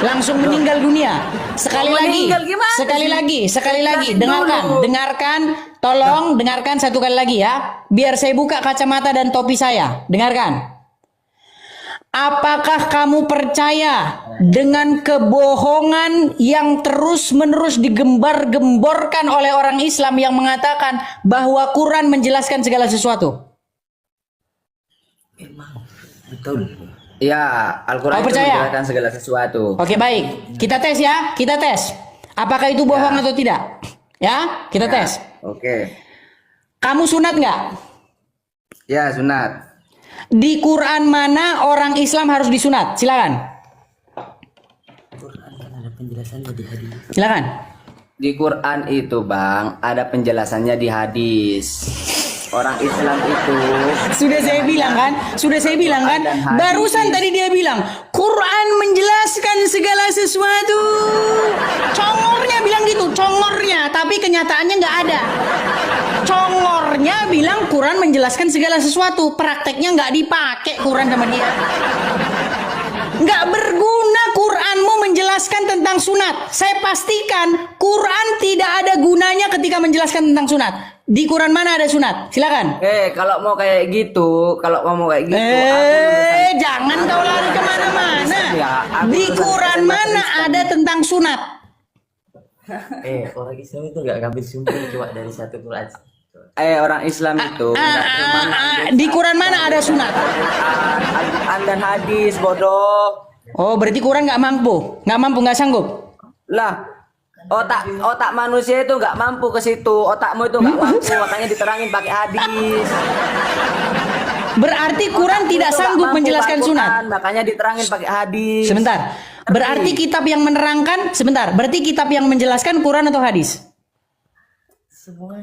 langsung meninggal dunia. Sekali Mau lagi, meninggal gimana sekali sih? lagi, Jelasin dulu. dengarkan, tolong dengarkan satu kali lagi ya, biar saya buka kacamata dan topi saya, dengarkan. Apakah kamu percaya dengan kebohongan yang terus-menerus digembar-gemborkan oleh orang Islam yang mengatakan bahwa Quran menjelaskan segala sesuatu? Betul. Ya, Al-Quran Kau itu percaya? menjelaskan segala sesuatu. Oke, baik. Kita tes ya, kita tes. Apakah itu bohong atau tidak? Ya, kita tes. Oke. Kamu sunat nggak? Ya, sunat. Di Quran mana orang Islam harus disunat? Silakan. Silakan. Di Quran itu, Bang, ada penjelasannya di hadis. Orang Islam itu Sudah saya bilang kan? Barusan tadi dia bilang Quran menjelaskan segala sesuatu. Congornya bilang gitu, congornya, tapi kenyataannya nggak ada. Congornya bilang Quran menjelaskan segala sesuatu, prakteknya nggak dipakai Quran sama dia. Nggak berguna Quranmu menjelaskan tentang sunat. Saya pastikan Quran tidak ada gunanya ketika menjelaskan tentang sunat. Di Quran mana ada sunat? Silakan. kalau mau kayak gitu, Jangan kau lari kemana-mana. Ya, aku Di lulusan Quran SMA mana Kristen. ada tentang sunat? Orang Islam itu nggak ngambil sumber cuma dari satu Quran. Orang Islam itu Di Quran mana ada sunat? Al-Quran dan hadis, bodoh. Oh, berarti Quran nggak mampu, nggak sanggup. Lah, otak manusia itu nggak mampu ke situ. Otakmu itu nggak mampu, makanya diterangin pakai hadis. Berarti Quran Otakmu tidak itu sanggup nggak mampu menjelaskan Al-Quran, sunat. makanya diterangin pakai hadis. Sebentar. Berarti kitab yang menerangkan, berarti kitab yang menjelaskan Quran atau hadis?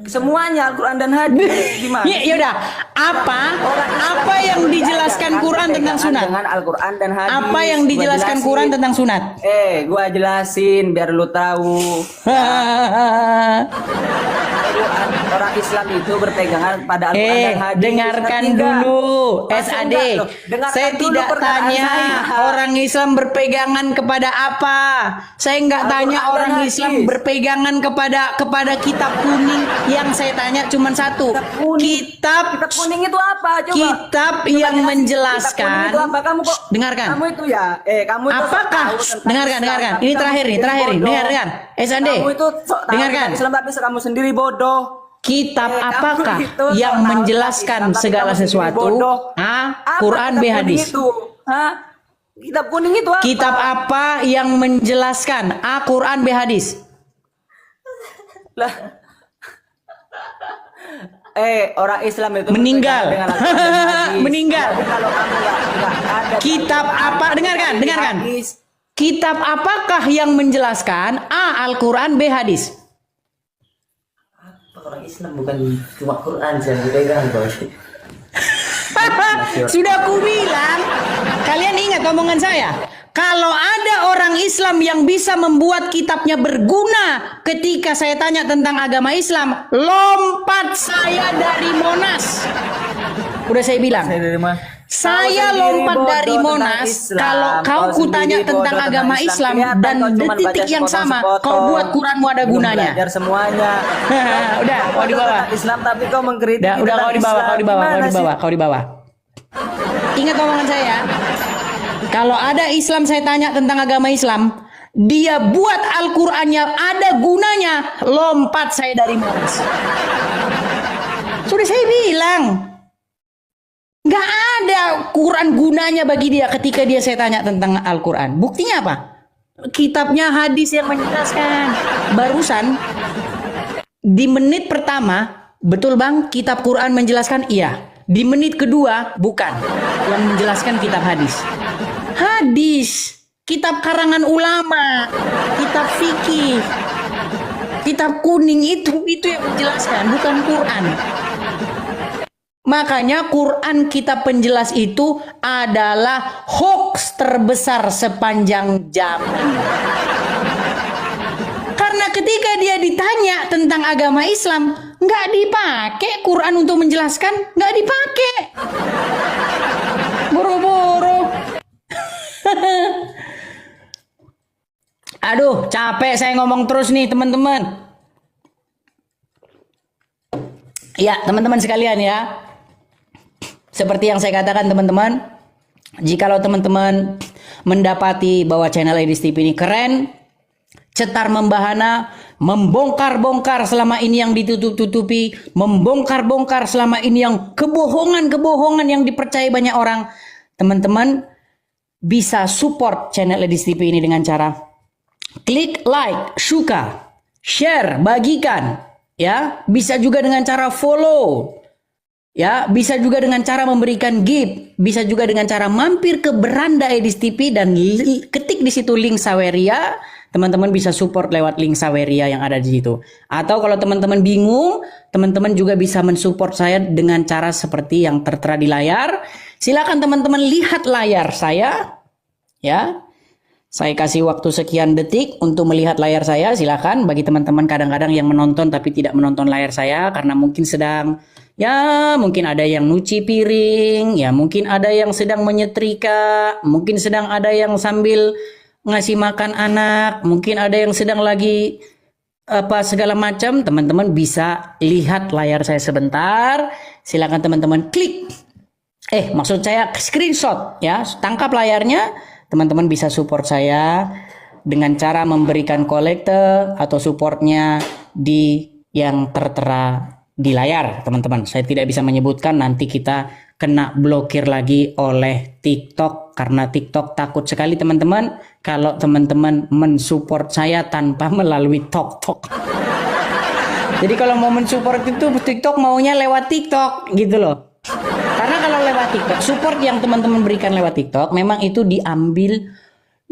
Semuanya Al-Quran dan hadis. Gimana? Ya udah. Apa yang dijelaskan Quran tentang sunat? Dengan Al-Quran dan hadis. Apa yang dijelaskan Gua Quran jelasin. tentang sunat? Gua jelasin biar lu tahu. Orang Islam itu berpegangan pada Al-Quran dan hadis. Dengarkan Ngerti nggak? dulu, Masa SAD. enggak, loh? Dengarkan Saya dulu tidak perkataan tanya saya. orang Islam berpegangan kepada apa. Saya nggak tanya Al-Quran orang dan Islam hadis. berpegangan kepada kitab kuning. Yang saya tanya cuma satu. Kitab kuning itu apa? Coba. Kitab Coba yang jelasin. menjelaskan. Kitab kuning itu apa? Kamu kok? Dengarkan. Kamu itu ya. Kamu itu sok Apakah? tahu tentang Dengarkan. Islam, tapi Ini kamu terakhir nih, sendiri bodoh. dengarkan. SAD. Kamu itu sok tahu Dengarkan. tentang Islam tapi kamu sendiri bodoh. Kitab Kamu apakah itu yang sok tahu menjelaskan tentang Islam, tapi segala kamu sendiri sesuatu? bodoh. A. Apa Quran, B. kitab kuning Hadis. itu? Hah? Kitab kuning itu apa? Kitab apa yang menjelaskan? A. Quran, B. Hadis. Lah. Orang Islam itu Meninggal. berpegangan dengan Al-Quran dan hadis. Meninggal. Tapi kalau kamu nggak ada Kitab apa? Dengarkan. hadis. Kitab apakah yang menjelaskan? A. Al-Quran, B. Hadis. Orang Islam bukan cuma Quran yang dipegang bos. Sudah ku bilang, kalian ingat omongan saya. Kalau ada orang Islam yang bisa membuat kitabnya berguna ketika saya tanya tentang agama Islam, lompat saya dari Monas. Udah saya bilang. Saya lompat dari Monas, kalau kau kutanya tentang agama Islam dan detik yang sama, kau buat Quranmu ada gunanya. Belajar semuanya. Udah, kau di bawah. Islam tapi kau mengkritik. Udah kau di bawah, kau di bawah. Ingat omongan saya. Kalau ada Islam saya tanya tentang agama Islam, dia buat Al-Qur'annya ada gunanya, lompat saya dari Monas. Sudah saya bilang. Nggak ada Quran gunanya bagi dia ketika dia saya tanya tentang Al-Quran. Buktinya apa? Kitabnya hadis yang menjelaskan. Barusan di menit pertama, betul bang, kitab Quran menjelaskan? Iya. Di menit kedua, bukan. Yang menjelaskan kitab hadis. Hadis. Kitab karangan ulama. Kitab fikih. Kitab kuning itu yang menjelaskan, bukan Quran. Makanya Quran kitab penjelas itu adalah hoax terbesar sepanjang zaman. Karena ketika dia ditanya tentang agama Islam, nggak dipakai Quran untuk menjelaskan, nggak dipakai. Boro-boro. Aduh, capek saya ngomong terus nih teman-teman. Ya, teman-teman sekalian ya. Seperti yang saya katakan teman-teman, jikalau teman-teman mendapati bahwa channel Edis TV ini keren, cetar membahana, membongkar-bongkar selama ini yang ditutup-tutupi, membongkar-bongkar selama ini yang kebohongan-kebohongan yang dipercayai banyak orang, teman-teman bisa support channel Edis TV ini dengan cara klik like, suka, share, bagikan, ya, bisa juga dengan cara follow. Ya, bisa juga dengan cara memberikan gift, bisa juga dengan cara mampir ke beranda Edis TV dan ketik di situ link Saweria. Teman-teman bisa support lewat link Saweria yang ada di situ. Atau kalau teman-teman bingung, teman-teman juga bisa mensupport saya dengan cara seperti yang tertera di layar. Silakan teman-teman lihat layar saya. Ya. Saya kasih waktu sekian detik untuk melihat layar saya. Silakan bagi teman-teman kadang-kadang yang menonton tapi tidak menonton layar saya karena mungkin sedang mungkin ada yang nyuci piring, ya mungkin ada yang sedang menyetrika, mungkin sedang ada yang sambil ngasih makan anak, mungkin ada yang sedang lagi apa segala macam. Teman-teman bisa lihat layar saya sebentar. Silakan teman-teman klik. Maksud saya screenshot ya, tangkap layarnya. Teman-teman bisa support saya dengan cara memberikan kolekte atau supportnya di yang tertera di layar, teman-teman. Saya tidak bisa menyebutkan, nanti kita kena blokir lagi oleh TikTok karena TikTok takut sekali teman-teman kalau teman-teman mensupport saya tanpa melalui TikTok. Jadi kalau mau mensupport itu TikTok maunya lewat TikTok gitu loh. Karena kalau lewat TikTok, support yang teman-teman berikan lewat TikTok memang itu diambil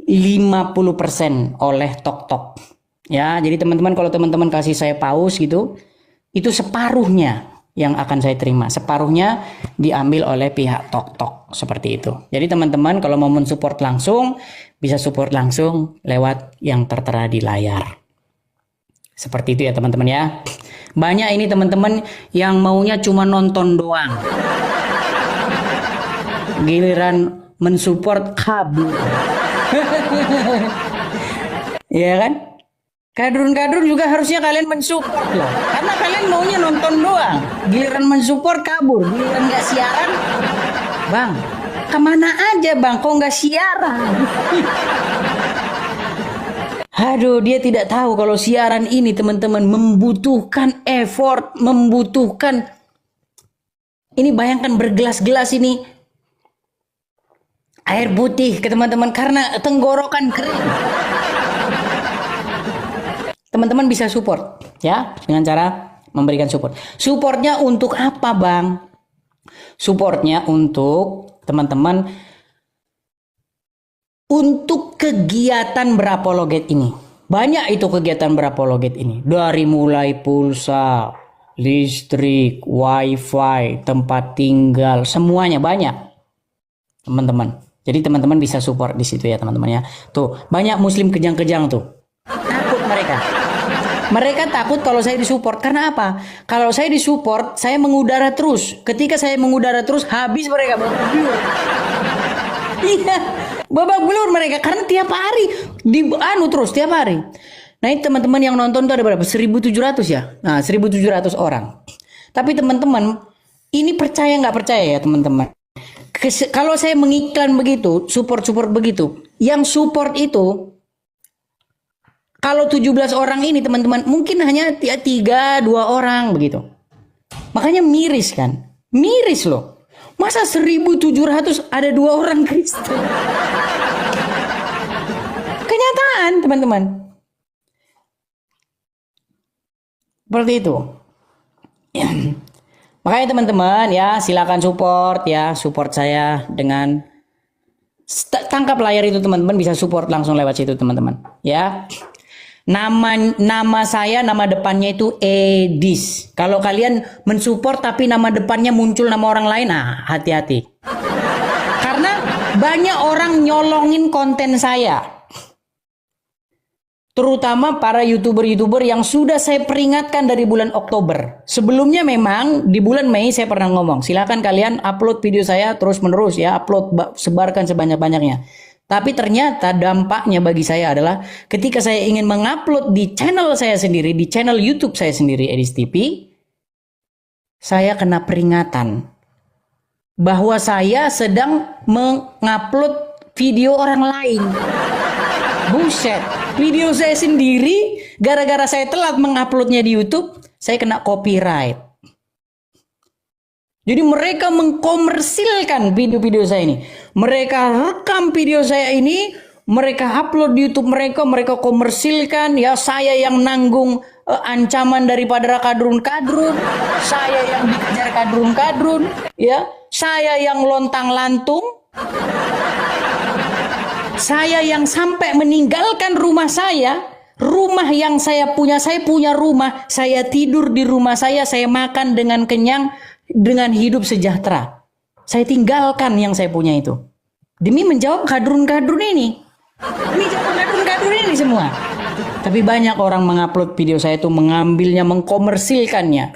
50% oleh TikTok. Ya, jadi teman-teman kalau teman-teman kasih saya pause gitu, itu separuhnya yang akan saya terima, separuhnya diambil oleh pihak TikTok seperti itu. Jadi teman-teman kalau mau mensupport langsung bisa support langsung lewat yang tertera di layar. Seperti itu ya teman-teman ya. Banyak ini teman-teman yang maunya cuma nonton doang. Giliran mensupport kabur. Iya kan? Kadrun-kadrun juga harusnya kalian mensupport loh. Karena kalian maunya nonton doang. Giliran mensupport kabur. Giliran nggak siaran. Bang, kemana aja bang? Kok nggak siaran? Aduh, dia tidak tahu kalau siaran ini teman-teman membutuhkan effort. Membutuhkan. Ini bayangkan bergelas-gelas ini. Air putih ke teman-teman. Karena tenggorokan kering. Teman-teman bisa support ya dengan cara memberikan support. Supportnya untuk apa bang? Supportnya untuk teman-teman untuk kegiatan berapologet ini. Banyak itu kegiatan berapologet ini. Dari mulai pulsa, listrik, wifi, tempat tinggal, semuanya banyak teman-teman. Jadi teman-teman bisa support di situ ya teman-teman ya. Tuh banyak muslim kejang-kejang tuh. Takut mereka. Mereka takut kalau saya disupport. Karena apa? Kalau saya disupport, saya mengudara terus. Ketika saya mengudara terus, habis mereka babak belur. Iya, babak belur mereka karena tiap hari terus tiap hari. Nah, ini teman-teman yang nonton tuh ada berapa? 1.700 ya. Nah, 1.700 orang. Tapi teman-teman, ini percaya nggak percaya ya teman-teman? Kalau saya mengiklan begitu, support begitu, yang support itu kalau 17 orang ini teman-teman mungkin hanya 3-2 orang begitu. Makanya miris kan? Miris loh. Masa 1.700 ada 2 orang Kristen? Kenyataan teman-teman. Seperti itu. Makanya teman-teman ya silakan support saya dengan tangkap layar itu teman-teman, bisa support langsung lewat situ teman-teman ya. Nama saya, nama depannya itu Edis. Kalau kalian mensupport tapi nama depannya muncul nama orang lain, nah hati-hati. Karena banyak orang nyolongin konten saya. Terutama para YouTuber yang sudah saya peringatkan dari bulan Oktober. Sebelumnya memang di bulan Mei saya pernah ngomong, silakan kalian upload video saya terus-menerus ya, upload, sebarkan sebanyak-banyaknya. Tapi ternyata dampaknya bagi saya adalah ketika saya ingin mengupload di channel saya sendiri, di channel YouTube saya sendiri, Edis TV, saya kena peringatan bahwa saya sedang mengupload video orang lain. Buset, video saya sendiri gara-gara saya telat menguploadnya di YouTube, saya kena copyright. Jadi mereka mengkomersilkan video-video saya ini. Mereka rekam video saya ini, mereka upload di YouTube mereka komersilkan ya, saya yang nanggung ancaman daripada kadrun-kadrun, saya yang dikejar kadrun-kadrun, ya, saya yang lontang-lantung. Saya yang sampai meninggalkan rumah saya, rumah yang saya punya rumah, saya tidur di rumah saya makan dengan kenyang, dengan hidup sejahtera. Saya tinggalkan yang saya punya itu. Demi menjawab kadrun-kadrun ini. Demi jawab kadrun-kadrun ini semua. Tapi banyak orang mengupload video saya itu, mengambilnya, mengkomersilkannya.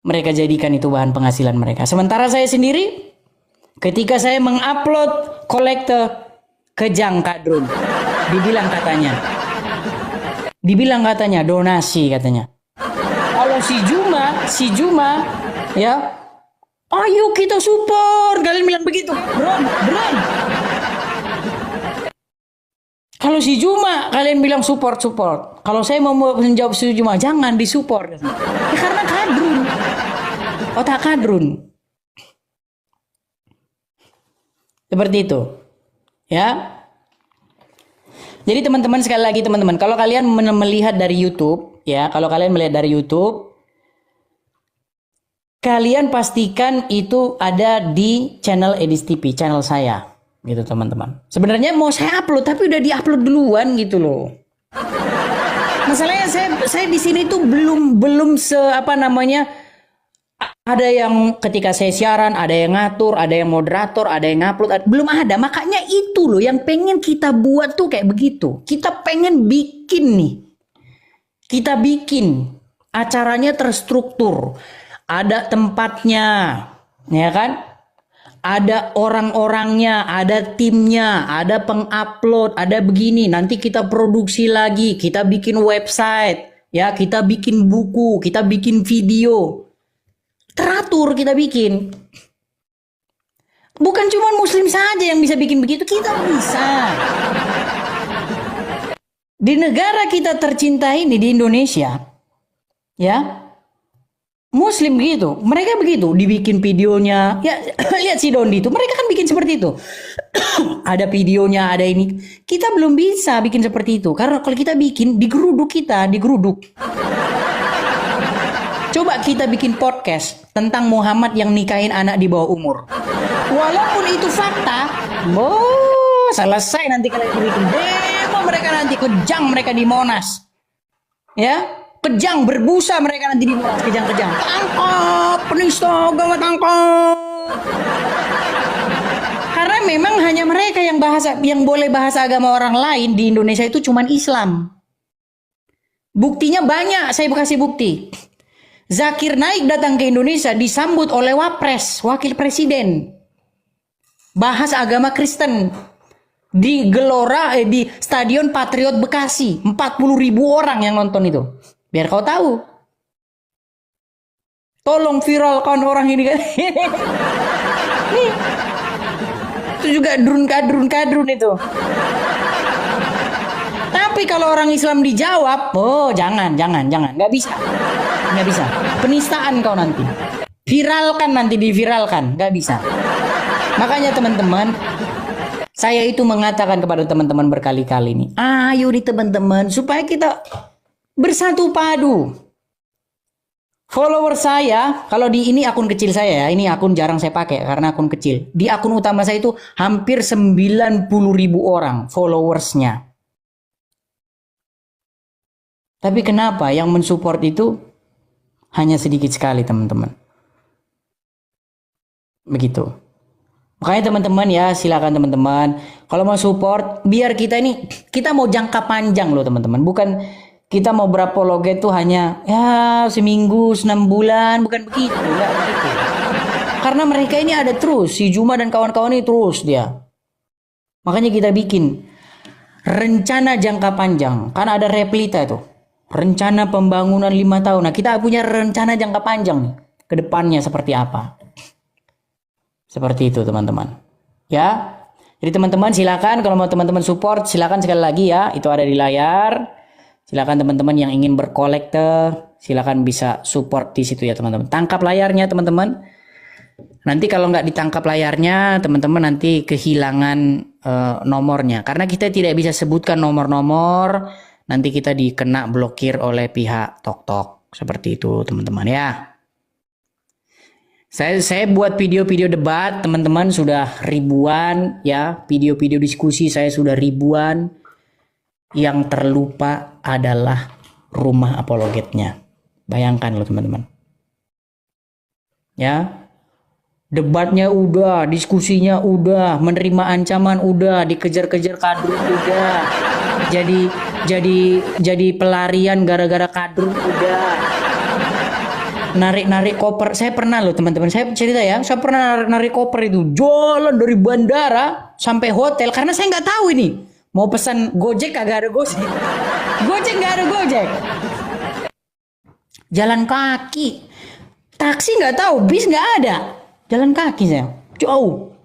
Mereka jadikan itu bahan penghasilan mereka. Sementara saya sendiri, ketika saya mengupload kolektor kejang kadrun, dibilang katanya donasi katanya. Kalau si Juma ya, ayo kita support, kalian bilang begitu, bro. Kalau si Juma kalian bilang support. Kalau saya mau menjawab si Juma, jangan disupport. Ya, karena kadrun, otak kadrun. Seperti itu. Ya. Jadi teman-teman, sekali lagi teman-teman, kalau kalian melihat dari YouTube, ya, kalian pastikan itu ada di channel Edis TV, channel saya, gitu teman-teman. Sebenarnya mau saya upload tapi udah di-upload duluan gitu loh. Masalahnya saya di sini tuh belum ada yang ketika saya siaran, ada yang ngatur, ada yang moderator, ada yang ngupload, belum ada. Makanya itu loh yang pengen kita buat tuh kayak begitu. Kita pengen bikin nih. Kita bikin acaranya terstruktur. Ada tempatnya, ya kan? Ada orang-orangnya, ada timnya, ada pengupload, ada begini. Nanti kita produksi lagi, kita bikin website, ya, kita bikin buku, kita bikin video. Teratur kita bikin. Bukan cuma muslim saja yang bisa bikin begitu, kita bisa. Di negara kita tercinta ini, di Indonesia, ya, muslim begitu, mereka begitu, dibikin videonya. Ya, lihat si Dondi itu, mereka kan bikin seperti itu. Ada videonya, ada ini. Kita belum bisa bikin seperti itu, karena kalau kita bikin, digeruduk. Coba kita bikin podcast tentang Muhammad yang nikahin anak di bawah umur. Walaupun itu fakta, selesai nanti kalian bikin demo, mereka nanti kejang, mereka di Monas. Ya, kejang berbusa mereka nanti di Monas, kejang-kejang. Tangkap, penista agama, tangkap. Karena memang hanya mereka yang boleh bahasa agama orang lain di Indonesia itu cuman Islam. Buktinya banyak, saya kasih bukti. Zakir Naik datang ke Indonesia disambut oleh Wapres, wakil presiden. Bahas agama Kristen. Di Gelora, di Stadion Patriot Bekasi. 40.000 orang yang nonton itu. Biar kau tahu. Tolong viralkan orang ini. Nih. Itu juga kadrun itu. Tapi kalau orang Islam dijawab, oh jangan, nggak bisa. Penistaan kau nanti. Viralkan nanti, diviralkan, nggak bisa. Makanya teman-teman, saya itu mengatakan kepada teman-teman berkali-kali nih, ayo nih teman-teman, supaya kita bersatu padu. Follower saya, kalau di ini akun kecil saya ya, ini akun jarang saya pakai karena akun kecil. Di akun utama saya itu hampir 90.000 orang followersnya. Tapi kenapa yang mensupport itu hanya sedikit sekali teman-teman? Begitu. Makanya teman-teman ya, silakan teman-teman. Kalau mau support, biar kita ini, kita mau jangka panjang loh teman-teman. Bukan kita mau berapa loget tuh hanya ya seminggu, 6 bulan, bukan begitu. Enggak begitu. Karena mereka ini ada terus, si Juma dan kawan-kawan ini terus dia. Makanya kita bikin rencana jangka panjang. Karena ada Replita itu. Rencana pembangunan 5 tahun. Nah, kita punya rencana jangka panjang nih. Ke depannya seperti apa. Seperti itu teman-teman. Ya. Jadi teman-teman silakan kalau mau teman-teman support, silakan sekali lagi ya. Itu ada di layar. Silakan teman-teman yang ingin berkolekte, silakan bisa support di situ ya teman-teman. Tangkap layarnya teman-teman. Nanti kalau nggak ditangkap layarnya, teman-teman nanti kehilangan nomornya. Karena kita tidak bisa sebutkan nomor-nomor, nanti kita dikena blokir oleh pihak TokTok. Seperti itu teman-teman ya. Saya buat video-video debat, teman-teman sudah ribuan ya. Video-video diskusi saya sudah ribuan. Yang terlupa adalah rumah apologetnya. Bayangkan loh teman-teman. Ya. Debatnya udah, diskusinya udah, menerima ancaman udah, dikejar-kejar kadrun udah. Jadi pelarian gara-gara kadrun udah. Narik-narik koper. Saya pernah loh teman-teman, saya cerita ya, saya pernah narik koper itu, jalan dari bandara sampai hotel karena saya nggak tahu ini. Mau pesan Gojek kagak ada Gojek. Gojek nggak ada Gojek. Jalan kaki. Taksi nggak tahu, bis nggak ada. Jalan kaki saya. Jauh.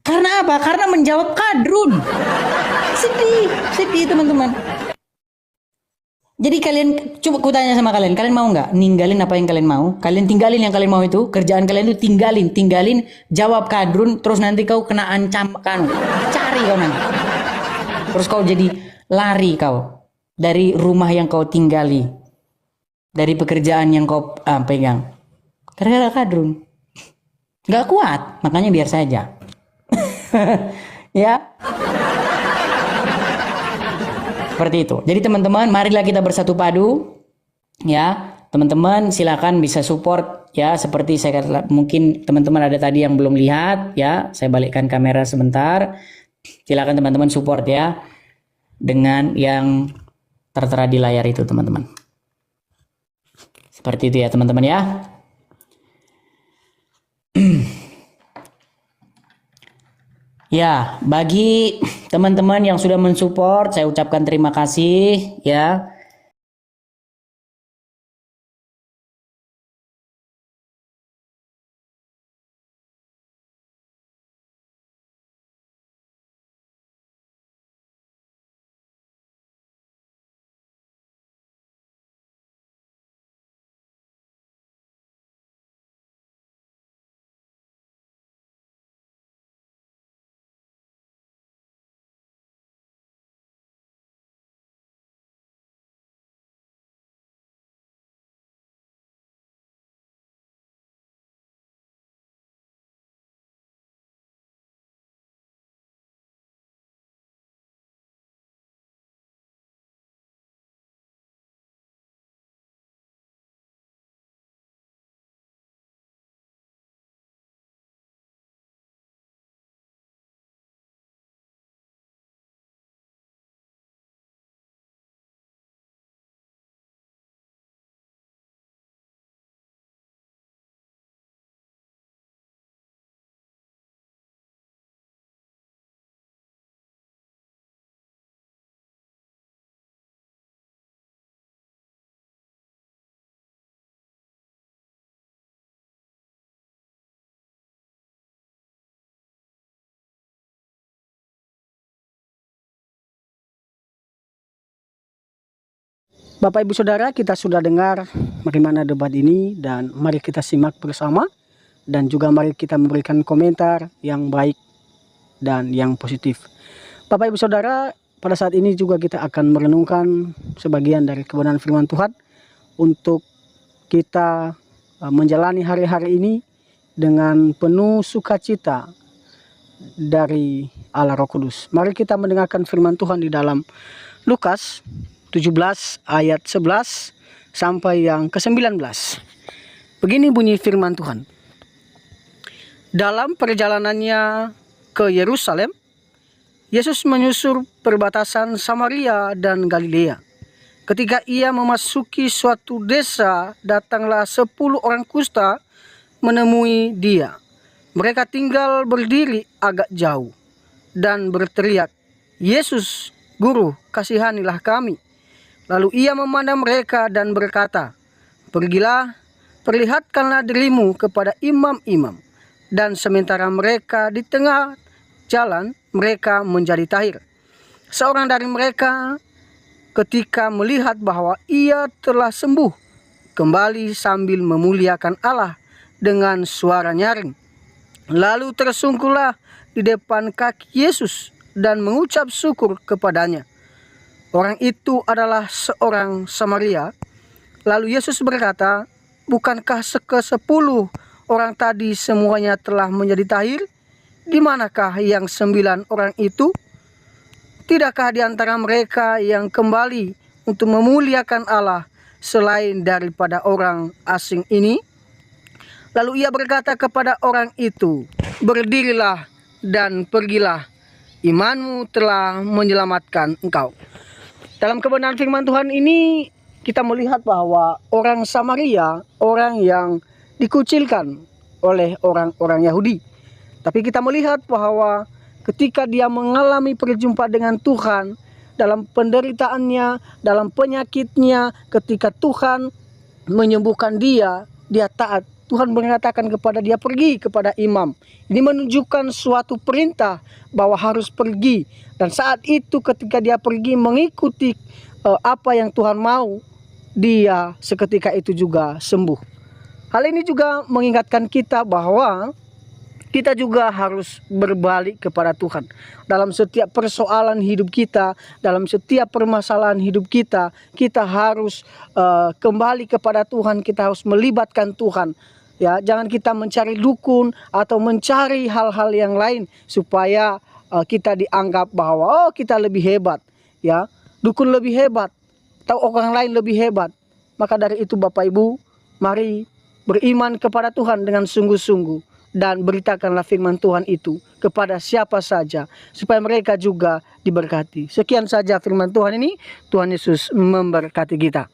Karena apa? Karena menjawab kadrun. Sedih teman-teman. Jadi kalian, coba aku tanya sama kalian mau nggak ninggalin apa yang kalian mau? Kalian tinggalin yang kalian mau itu, kerjaan kalian itu tinggalin, jawab kadrun, terus nanti kau kena ancam kan, cari kau nanti. Terus kau jadi lari kau dari rumah yang kau tinggali, dari pekerjaan yang kau pegang, gara-gara kadrun. Nggak kuat, makanya biar saja. Ya. Seperti itu. Jadi teman-teman, marilah kita bersatu padu. Ya, teman-teman silakan bisa support ya, seperti saya kata, mungkin teman-teman ada tadi yang belum lihat ya. Saya balikkan kamera sebentar. Silakan teman-teman support ya dengan yang tertera di layar itu, teman-teman. Seperti itu ya, teman-teman ya. Ya, bagi teman-teman yang sudah mensupport, saya ucapkan terima kasih ya. Bapak Ibu Saudara, kita sudah dengar bagaimana debat ini dan mari kita simak bersama dan juga mari kita memberikan komentar yang baik dan yang positif. Bapak Ibu Saudara, pada saat ini juga kita akan merenungkan sebagian dari kebenaran firman Tuhan untuk kita menjalani hari-hari ini dengan penuh sukacita dari Allah Roh Kudus. Mari kita mendengarkan firman Tuhan di dalam Lukas 17 ayat 11 sampai yang ke-19. Begini bunyi firman Tuhan. Dalam perjalanannya ke Yerusalem, Yesus menyusur perbatasan Samaria dan Galilea. Ketika ia memasuki suatu desa, datanglah 10 orang kusta menemui dia. Mereka tinggal berdiri agak jauh dan berteriak, "Yesus, Guru, kasihanilah kami." Lalu ia memandang mereka dan berkata, "Pergilah, perlihatkanlah dirimu kepada imam-imam." Dan sementara mereka di tengah jalan, mereka menjadi tahir. Seorang dari mereka ketika melihat bahwa ia telah sembuh, kembali sambil memuliakan Allah dengan suara nyaring. Lalu tersungkurlah di depan kaki Yesus dan mengucap syukur kepadanya. Orang itu adalah seorang Samaria. Lalu Yesus berkata, "Bukankah ke-10 orang tadi semuanya telah menjadi tahir? Di manakah yang 9 orang itu? Tidakkah di antara mereka yang kembali untuk memuliakan Allah selain daripada orang asing ini?" Lalu ia berkata kepada orang itu, "Berdirilah dan pergilah, imanmu telah menyelamatkan engkau." Dalam kebenaran firman Tuhan ini kita melihat bahwa orang Samaria, orang yang dikucilkan oleh orang-orang Yahudi. Tapi kita melihat bahwa ketika dia mengalami perjumpaan dengan Tuhan, dalam penderitaannya, dalam penyakitnya, ketika Tuhan menyembuhkan dia, dia taat. Tuhan mengatakan kepada dia, pergi kepada imam. Ini menunjukkan suatu perintah bahwa harus pergi. Dan saat itu ketika dia pergi mengikuti apa yang Tuhan mau, dia seketika itu juga sembuh. Hal ini juga mengingatkan kita bahwa kita juga harus berbalik kepada Tuhan. Dalam setiap persoalan hidup kita, dalam setiap permasalahan hidup kita, kita harus kembali kepada Tuhan, kita harus melibatkan Tuhan. Ya, jangan kita mencari dukun atau mencari hal-hal yang lain supaya kita dianggap bahwa kita lebih hebat, ya. Dukun lebih hebat atau orang lain lebih hebat. Maka dari itu Bapak Ibu, mari beriman kepada Tuhan dengan sungguh-sungguh dan beritakanlah firman Tuhan itu kepada siapa saja supaya mereka juga diberkati. Sekian saja firman Tuhan ini. Tuhan Yesus memberkati kita.